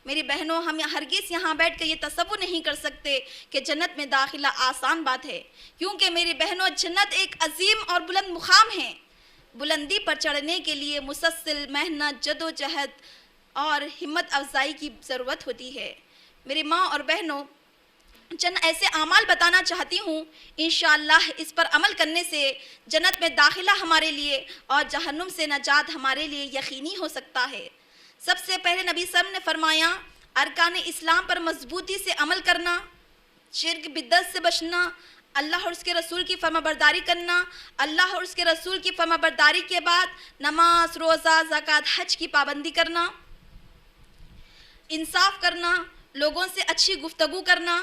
میری بہنوں، ہم ہرگز یہاں بیٹھ کے یہ تصور نہیں کر سکتے کہ جنت میں داخلہ آسان بات ہے، کیونکہ میری بہنوں جنت ایک عظیم اور بلند مقام ہے۔ بلندی پر چڑھنے کے لیے مسلسل محنت، جد و جہد اور ہمت افزائی کی ضرورت ہوتی ہے۔ میری ماں اور بہنوں، چند ایسے اعمال بتانا چاہتی ہوں، انشاءاللہ اس پر عمل کرنے سے جنت میں داخلہ ہمارے لیے اور جہنم سے نجات ہمارے لیے یقینی ہو سکتا ہے۔ سب سے پہلے نبی صلی اللہ علیہ وسلم نے فرمایا، ارکان اسلام پر مضبوطی سے عمل کرنا، شرک بدعت سے بچنا، اللہ اور اس کے رسول کی فرما برداری کرنا، اللہ اور اس کے رسول کی فرما برداری کے بعد نماز، روزہ، زکوٰۃ، حج کی پابندی کرنا، انصاف کرنا، لوگوں سے اچھی گفتگو کرنا،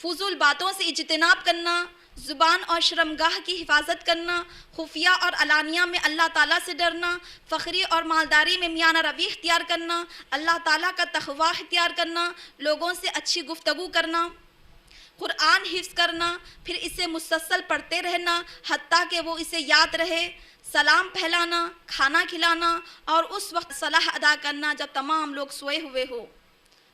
فضول باتوں سے اجتناب کرنا، زبان اور شرمگاہ کی حفاظت کرنا، خفیہ اور علانیہ میں اللہ تعالیٰ سے ڈرنا، فخری اور مالداری میں میانہ روی اختیار کرنا، اللہ تعالیٰ کا تقوی اختیار کرنا، لوگوں سے اچھی گفتگو کرنا، قرآن حفظ کرنا، پھر اسے مسلسل پڑھتے رہنا حتیٰ کہ وہ اسے یاد رہے، سلام پھیلانا، کھانا کھلانا اور اس وقت صلاح ادا کرنا جب تمام لوگ سوئے ہوئے ہو۔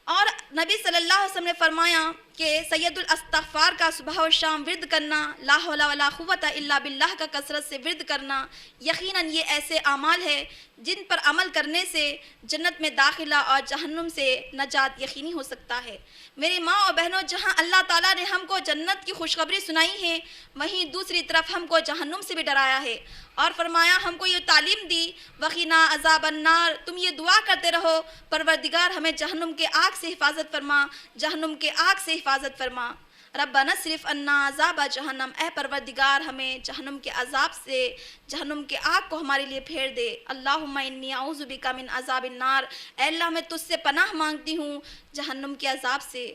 اور نبی صلی اللہ علیہ وسلم نے فرمایا کہ سید الاستغفار کا صبح و شام ورد کرنا، لا حول ولا قوت الا باللہ کا کثرت سے ورد کرنا، یقیناً یہ ایسے اعمال ہیں جن پر عمل کرنے سے جنت میں داخلہ اور جہنم سے نجات یقینی ہو سکتا ہے۔ میری ماں اور بہنوں، جہاں اللہ تعالیٰ نے ہم کو جنت کی خوشخبری سنائی ہے، وہیں دوسری طرف ہم کو جہنم سے بھی ڈرایا ہے اور فرمایا، ہم کو یہ تعلیم دی، وقنا عذاب النار، تم یہ دعا کرتے رہو، پروردگار ہمیں جہنم کے آگ سے حفاظت فرما، جہنم کے آگ سے حفاظت فرما۔ ربنا اصرف عنا عذاب جہنم، اے پروردگار ہمیں جہنم کے عذاب سے، جہنم کے آگ کو ہمارے لیے پھیر دے۔ اللہم انی اعوذ بک من عذاب النار، اے اللہ میں تجھ سے پناہ مانگتی ہوں جہنم کے عذاب سے۔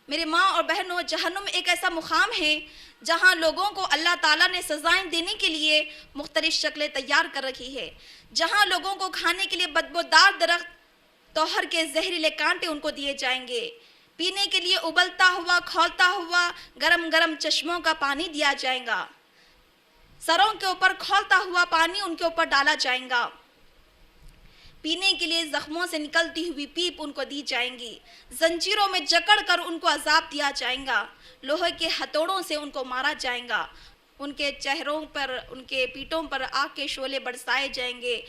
میرے ماں اور بہنوں، جہنم ایک ایسا مقام ہے جہاں لوگوں کو اللہ تعالیٰ نے سزائیں دینے کے لیے مختلف شکلیں تیار کر رکھی ہے، جہاں لوگوں کو کھانے کے لیے بدبودار درخت، توہر کے زہریلے کانٹے ان کو دیے جائیں گے، پینے کے لیے ابلتا ہوا، کھولتا ہوا گرم گرم چشموں کا پانی دیا جائے گا، سروں کے اوپر کھولتا ہوا پانی ان کے اوپر ڈالا جائے گا، پینے کے لیے زخموں سے نکلتی ہوئی پیپ ان کو دی جائیں گی، زنجیروں میں جکڑ کر ان کو عذاب دیا جائے گا، لوہے کے ہتھوڑوں سے ان کو مارا جائے گا، ان کے چہروں پر، ان کے پیٹوں پر آگ کے شعلے برسائے جائیں گے،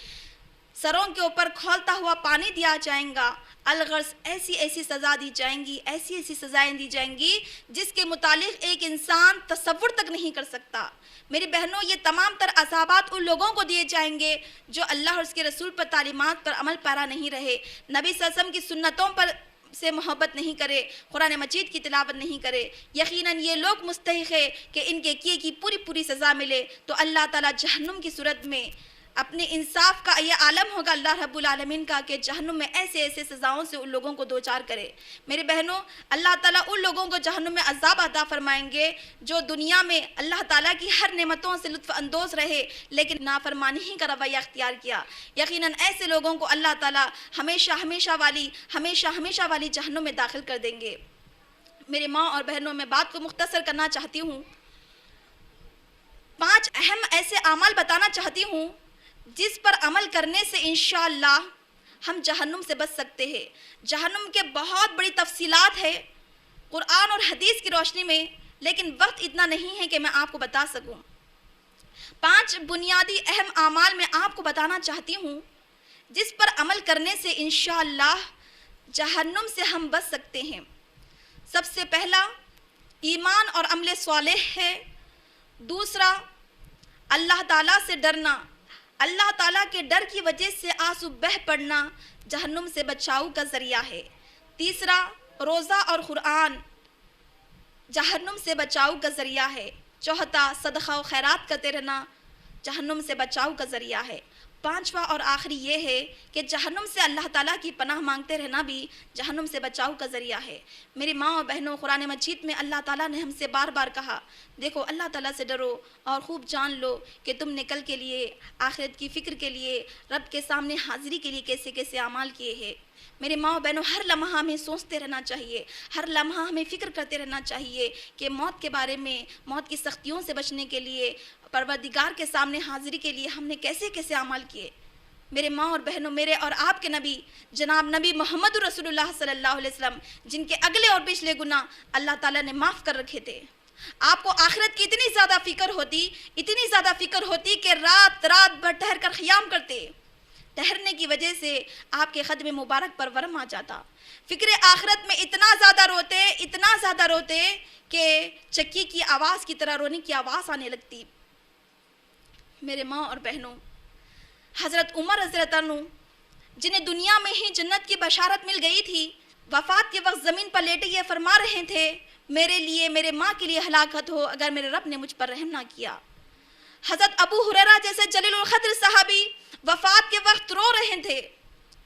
سروں کے اوپر کھولتا ہوا پانی دیا جائیں گا، الغرض ایسی ایسی سزا دی جائیں گی، ایسی ایسی سزائیں دی جائیں گی جس کے متعلق ایک انسان تصور تک نہیں کر سکتا۔ میری بہنوں، یہ تمام تر عذابات ان لوگوں کو دیے جائیں گے جو اللہ اور اس کے رسول پر تعلیمات پر عمل پیرا نہیں رہے، نبی صلی اللہ علیہ وسلم کی سنتوں پر سے محبت نہیں کرے، قرآن مجید کی تلاوت نہیں کرے۔ یقیناً یہ لوگ مستحق ہے کہ ان کے کیے کی پوری پوری سزا ملے، تو اللہ تعالیٰ جہنم کی صورت میں اپنے انصاف کا یہ عالم ہوگا اللہ رب العالمین کا کہ جہنم میں ایسے ایسے سزاؤں سے ان لوگوں کو دوچار کرے۔ میرے بہنوں، اللہ تعالیٰ ان لوگوں کو جہنم میں عذاب عطا فرمائیں گے جو دنیا میں اللہ تعالیٰ کی ہر نعمتوں سے لطف اندوز رہے لیکن نافرمانی ہی کا رویہ اختیار کیا۔ یقیناً ایسے لوگوں کو اللہ تعالیٰ ہمیشہ ہمیشہ والی جہنم میں داخل کر دیں گے۔ میرے ماں اور بہنوں، میں بات کو مختصر کرنا چاہتی ہوں، 5 اہم ایسے اعمال بتانا چاہتی ہوں جس پر عمل کرنے سے انشاءاللہ ہم جہنم سے بچ سکتے ہیں۔ جہنم کے بہت بڑی تفصیلات ہے قرآن اور حدیث کی روشنی میں، لیکن وقت اتنا نہیں ہے کہ میں آپ کو بتا سکوں۔ 5 بنیادی اہم اعمال میں آپ کو بتانا چاہتی ہوں جس پر عمل کرنے سے انشاءاللہ جہنم سے ہم بچ سکتے ہیں۔ سب سے پہلا ایمان اور عمل صالح ہے۔ دوسرا اللہ تعالیٰ سے ڈرنا، اللہ تعالیٰ کے ڈر کی وجہ سے آنسو بہہ پڑنا جہنم سے بچاؤ کا ذریعہ ہے۔ تیسرا روزہ اور قرآن جہنم سے بچاؤ کا ذریعہ ہے۔ چوتھا صدقہ و خیرات کرتے رہنا جہنم سے بچاؤ کا ذریعہ ہے۔ 5واں اور آخری یہ ہے کہ جہنم سے اللہ تعالیٰ کی پناہ مانگتے رہنا بھی جہنم سے بچاؤ کا ذریعہ ہے۔ میری ماں اور بہنوں، قرآن مجید میں اللہ تعالیٰ نے ہم سے بار بار کہا، دیکھو اللہ تعالیٰ سے ڈرو اور خوب جان لو کہ تم نے کل کے لیے، آخرت کی فکر کے لیے، رب کے سامنے حاضری کے لیے کیسے کیسے اعمال کیے ہیں۔ میرے ماں و بہنوں، ہر لمحہ ہمیں سوچتے رہنا چاہیے، ہر لمحہ ہمیں فکر کرتے رہنا چاہیے کہ موت کے بارے میں، موت کی سختیوں سے بچنے کے لیے پروردگار کے سامنے حاضری کے لیے ہم نے کیسے کیسے عمل کیے۔ میرے ماں اور بہنوں، میرے اور آپ کے نبی جناب نبی محمد رسول اللہ صلی اللہ علیہ وسلم، جن کے اگلے اور پچھلے گناہ اللہ تعالیٰ نے معاف کر رکھے تھے، آپ کو آخرت کی اتنی زیادہ فکر ہوتی کہ رات بھر ٹہر کر قیام کرتے۔ ٹہرنے کی وجہ سے آپ کے قدم مبارک پر ورم آ جاتا۔ فکر آخرت میں اتنا زیادہ روتے کہ چکی کی آواز کی طرح رونے کی آواز آنے لگتی۔ میرے ماں اور بہنوں، حضرت عمر رضی اللہ عنہ جنہیں دنیا میں ہی جنت کی بشارت مل گئی تھی، وفات کے وقت زمین پر لیٹے یہ فرما رہے تھے، میرے لیے، میرے ماں کے لیے ہلاکت ہو اگر میرے رب نے مجھ پر رحم نہ کیا۔ حضرت ابو ہریرہ جیسے جلیل القدر صحابی وفات کے وقت رو رہے تھے۔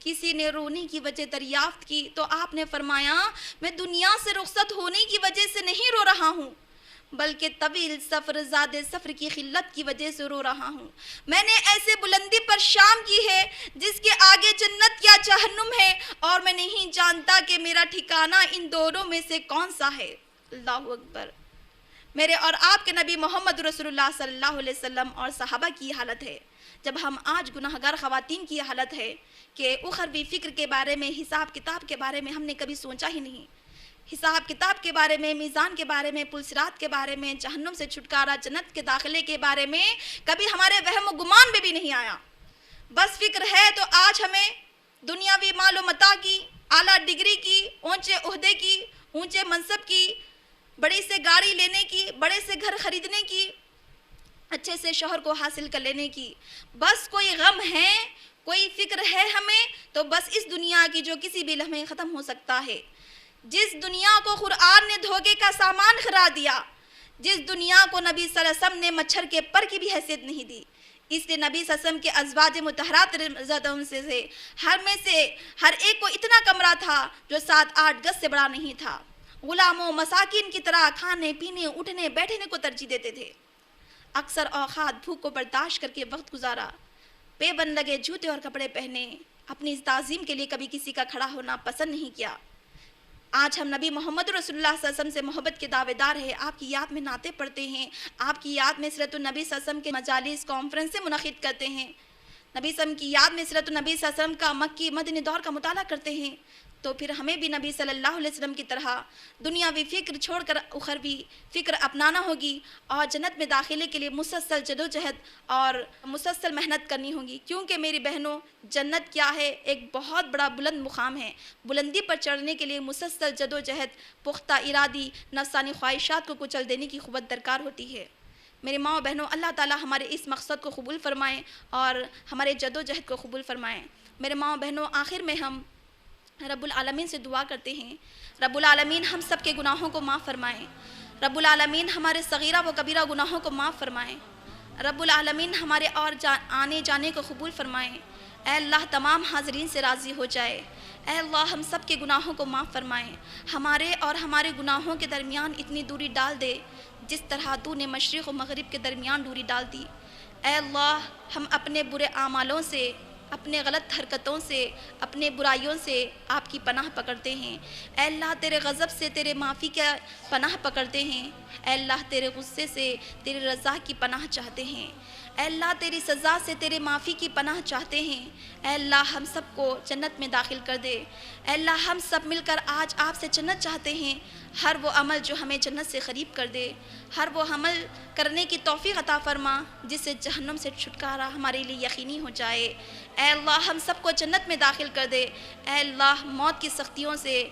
کسی نے رونے کی وجہ دریافت کی تو آپ نے فرمایا، میں دنیا سے رخصت ہونے کی وجہ سے نہیں رو رہا ہوں، بلکہ طویل سفر، زیادہ سفر کی قلت کی وجہ سے رو رہا ہوں۔ میں نے ایسے بلندی پر شام کی ہے جس کے آگے جنت یا جہنم ہے، اور میں نہیں جانتا کہ میرا ٹھکانہ ان دونوں میں سے کون سا ہے۔ اللہ اکبر۔ میرے اور آپ کے نبی محمد رسول اللہ صلی اللہ علیہ وسلم اور صحابہ کی حالت ہے، جب ہم آج گناہگار خواتین کی حالت ہے کہ اخروی فکر کے بارے میں، حساب کتاب کے بارے میں ہم نے کبھی سوچا ہی نہیں۔ حساب کتاب کے بارے میں، میزان کے بارے میں، پلسرات کے بارے میں، جہنم سے چھٹکارا، جنت کے داخلے کے بارے میں کبھی ہمارے وہم و گمان میں بھی نہیں آیا۔ بس فکر ہے تو آج ہمیں دنیاوی مال و متاع کی، اعلیٰ ڈگری کی، اونچے عہدے کی، اونچے منصب کی، بڑی سے گاڑی لینے کی، بڑے سے گھر خریدنے کی، اچھے سے شوہر کو حاصل کر لینے کی، بس کوئی غم ہے، کوئی فکر ہے ہمیں تو بس اس دنیا کی جو کسی بھی لمحے ختم ہو سکتا ہے۔ جس دنیا کو قرآن نے دھوکے کا سامان قرار دیا، جس دنیا کو نبی صلی اللہ علیہ وسلم نے مچھر کے پر کی بھی حیثیت نہیں دی، اس لیے نبی صلی اللہ علیہ وسلم کے ازواج مطہرات سے ہر ایک کو اتنا کمرہ تھا جو 7-8 گز سے بڑا نہیں تھا۔ غلاموں، مساکین کی طرح کھانے پینے، اٹھنے بیٹھنے کو ترجیح دیتے تھے۔ اکثر اوقات بھوک کو برداشت کر کے وقت گزارا، پے بند لگے جوتے اور کپڑے پہنے، اپنی تعظیم کے لیے کبھی کسی کا کھڑا ہونا پسند نہیں کیا۔ آج ہم نبی محمد رسول اللہ صلی اللہ علیہ وسلم سے محبت کے دعوے دار ہیں، آپ کی یاد میں نعتیں پڑھتے ہیں، آپ کی یاد میں سیرت النبی صلی اللہ علیہ وسلم کے مجالس، کانفرنسیں منعقد کرتے ہیں، نبی صلی اللہ علیہ وسلم کی یاد میں سیرت النبی صلی اللہ علیہ وسلم کا مکی مدنی دور کا مطالعہ کرتے ہیں، تو پھر ہمیں بھی نبی صلی اللہ علیہ وسلم کی طرح دنیاوی فکر چھوڑ کر اخروی فکر اپنانا ہوگی، اور جنت میں داخلے کے لیے مسلسل جدوجہد اور مسلسل محنت کرنی ہوگی۔ کیونکہ میری بہنوں، جنت کیا ہے؟ ایک بہت بڑا بلند مقام ہے۔ بلندی پر چڑھنے کے لیے مسلسل جدوجہد، پختہ ارادی، نفسانی خواہشات کو کچل دینے کی قوت درکار ہوتی ہے۔ میرے ماں و بہنوں، اللہ تعالیٰ ہمارے اس مقصد کو قبول فرمائیں اور ہمارے جدوجہد کو قبول فرمائیں۔ میرے ماں و بہنوں، آخر میں ہم رب العالمین سے دعا کرتے ہیں، رب العالمین ہم سب کے گناہوں کو معاف فرمائیں، رب العالمین ہمارے صغیرہ و کبیرہ گناہوں کو معاف فرمائیں، رب العالمین ہمارے اور آنے جانے کو قبول فرمائیں۔ اے اللہ، تمام حاضرین سے راضی ہو جائے۔ اے اللہ، ہم سب کے گناہوں کو معاف فرمائیں، ہمارے اور ہمارے گناہوں کے درمیان اتنی دوری ڈال دے جس طرح تو نے مشرق و مغرب کے درمیان دوری ڈال دی۔ اے اللہ، ہم اپنے برے اعمالوں سے، اپنے غلط حرکتوں سے، اپنے برائیوں سے آپ کی پناہ پکڑتے ہیں۔ اے اللہ، تیرے غضب سے، تیرے معافی کا پناہ پکڑتے ہیں۔ اے اللہ، تیرے غصے سے، تیری رضا کی پناہ چاہتے ہیں۔ اے اللہ، تیری سزا سے، تیرے معافی کی پناہ چاہتے ہیں۔ اے اللہ، ہم سب کو جنت میں داخل کر دے۔ اے اللہ، ہم سب مل کر آج آپ سے جنت چاہتے ہیں۔ ہر وہ عمل جو ہمیں جنت سے قریب کر دے، ہر وہ عمل کرنے کی توفیق عطا فرما جس سے جہنم سے چھٹکارا ہمارے لیے یقینی ہو جائے۔ اے اللہ، ہم سب کو جنت میں داخل کر دے۔ اے اللہ، موت کی سختیوں سے،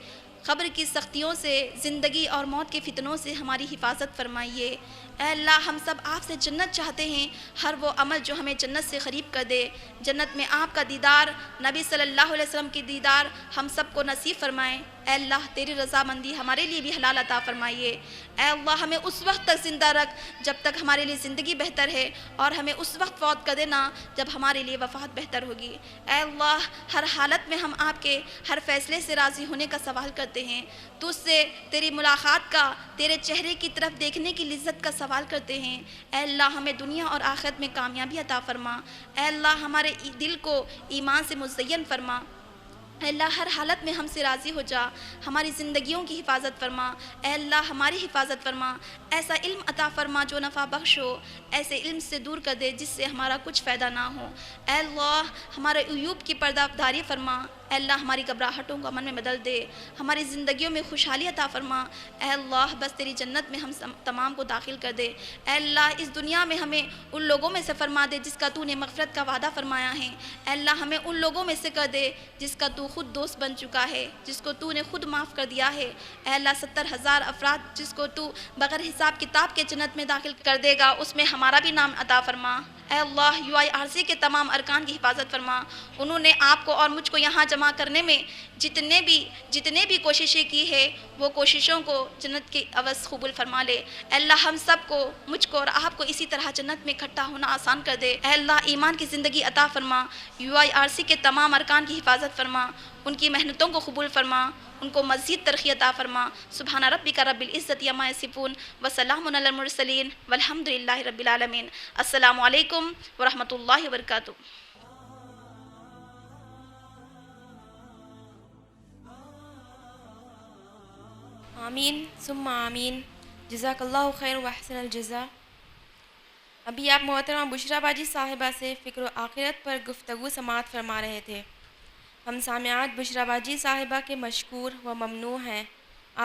قبر کی سختیوں سے، زندگی اور موت کے فتنوں سے ہماری حفاظت فرمائیے۔ اے اللہ، ہم سب آپ سے جنت چاہتے ہیں، ہر وہ عمل جو ہمیں جنت سے قریب کر دے۔ جنت میں آپ کا دیدار، نبی صلی اللہ علیہ وسلم کی دیدار ہم سب کو نصیب فرمائیں۔ اے اللہ، تیری رضامندی ہمارے لیے بھی حلال عطا فرمائیے۔ اے اللہ، ہمیں اس وقت تک زندہ رکھ جب تک ہمارے لیے زندگی بہتر ہے، اور ہمیں اس وقت فوت کر دینا جب ہمارے لیے وفات بہتر ہوگی۔ اے اللہ، ہر حالت میں ہم آپ کے ہر فیصلے سے راضی ہونے کا سوال کرتے ہیں، تجھ سے تیری ملاقات کا، تیرے چہرے کی طرف دیکھنے کی لذت کا سوال کرتے ہیں۔ اے اللہ، ہمیں دنیا اور آخرت میں کامیابی عطا فرما۔ اے اللہ، ہمارے دل کو ایمان سے مزین فرما۔ اے اللہ ہر حالت میں ہم سے راضی ہو جا، ہماری زندگیوں کی حفاظت فرما، اے اللہ ہماری حفاظت فرما، ایسا علم عطا فرما جو نفع بخش ہو، ایسے علم سے دور کر دے جس سے ہمارا کچھ فائدہ نہ ہو، اے اللہ ہمارے عیوب کی پردہ داری فرما، اے اللہ ہماری گھبراہٹوں کو امن میں بدل دے، ہماری زندگیوں میں خوشحالی عطا فرما، اے اللہ بس تیری جنت میں ہم تمام کو داخل کر دے، اے اللہ اس دنیا میں ہمیں ان لوگوں میں سے فرما دے جس کا تو نے مغفرت کا وعدہ فرمایا ہے، اے اللہ ہمیں ان لوگوں میں سے کر دے جس کا تو خود دوست بن چکا ہے، جس کو تو نے خود معاف کر دیا ہے، اے اللہ 70,000 افراد جس کو تو بغیر حساب کتاب کے جنت میں داخل کر دے گا اس میں ہمارا بھی نام عطا فرما، اے اللہ UIRC کے تمام ارکان کی حفاظت فرما، انہوں نے آپ کو اور مجھ کو یہاں جمع کرنے میں جتنے بھی کوششیں کی ہے وہ کوششوں کو جنت کی عوض قبول فرما لے، اے اللہ ہم سب کو مجھ کو اور آپ کو اسی طرح جنت میں اکٹھا ہونا آسان کر دے، اے اللہ ایمان کی زندگی عطا فرما، UIRC کے تمام ارکان کی حفاظت فرما، ان کی محنتوں کو قبول فرما، ان کو مزید ترقی عطا فرما، سبحان ربک رب العزت عما یصفون وسلام علی المرسلین والحمد للہ رب العالمین۔ السلام علیکم ورحمۃ اللہ وبرکاتہ۔ آمین ثم آمین، جزاک اللہ خیر و احسن الجزا۔ ابھی آپ محترمہ بشریٰ باجی صاحبہ سے فکر و آخرت پر گفتگو سماعت فرما رہے تھے۔ ہم سامعات بشریٰ باجی صاحبہ کے مشکور و ممنوع ہیں،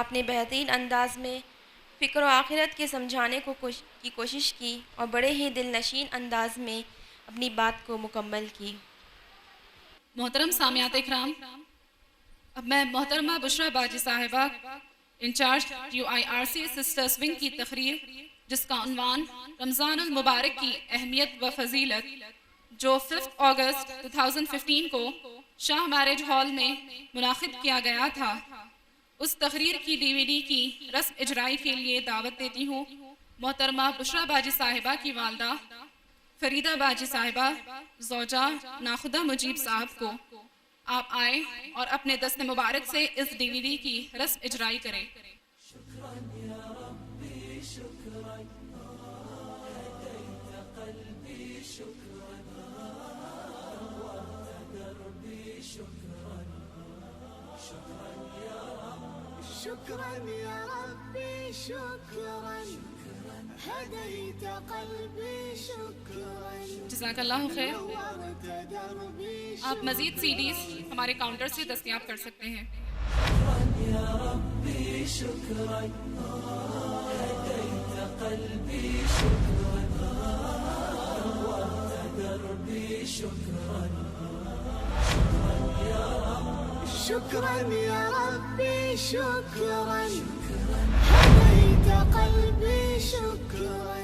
آپ نے بہترین انداز میں فکر و آخرت کے سمجھانے کی کوشش کی اور بڑے ہی دل نشین انداز میں اپنی بات کو مکمل کی۔ محترم سامعات اکرام، اب میں محترمہ بشریٰ باجی صاحبہ انچارج UIRC سسٹرز ونگ کی تقریر جس کا عنوان رمضان المبارک کی اہمیت و فضیلت، جو 5 اگست 2015 کو شاہ میرج ہال میں منعقد کیا گیا تھا، اس تقریر کی DVD کی رسم اجرائی کے لیے دعوت دیتی ہوں محترمہ بشریٰ باجی صاحبہ کی والدہ فریدہ باجی صاحبہ زوجہ ناخدا مجیب صاحب کو۔ آپ آئیں اور اپنے دست مبارک سے اس DVD کی رسم اجرائی کریں۔ شكرا يا ربي شكرا هديت قلبي شكرا جزاک اللہ خیر۔ نورت دربي آپ مزید CDs ہمارے کاؤنٹر سے دستیاب کر سکتے ہیں۔ يا ربي شكرا هديت قلبي شكرا نورت دربي شكرا شكرا يا ربي شكرا هديت قلبي شكرا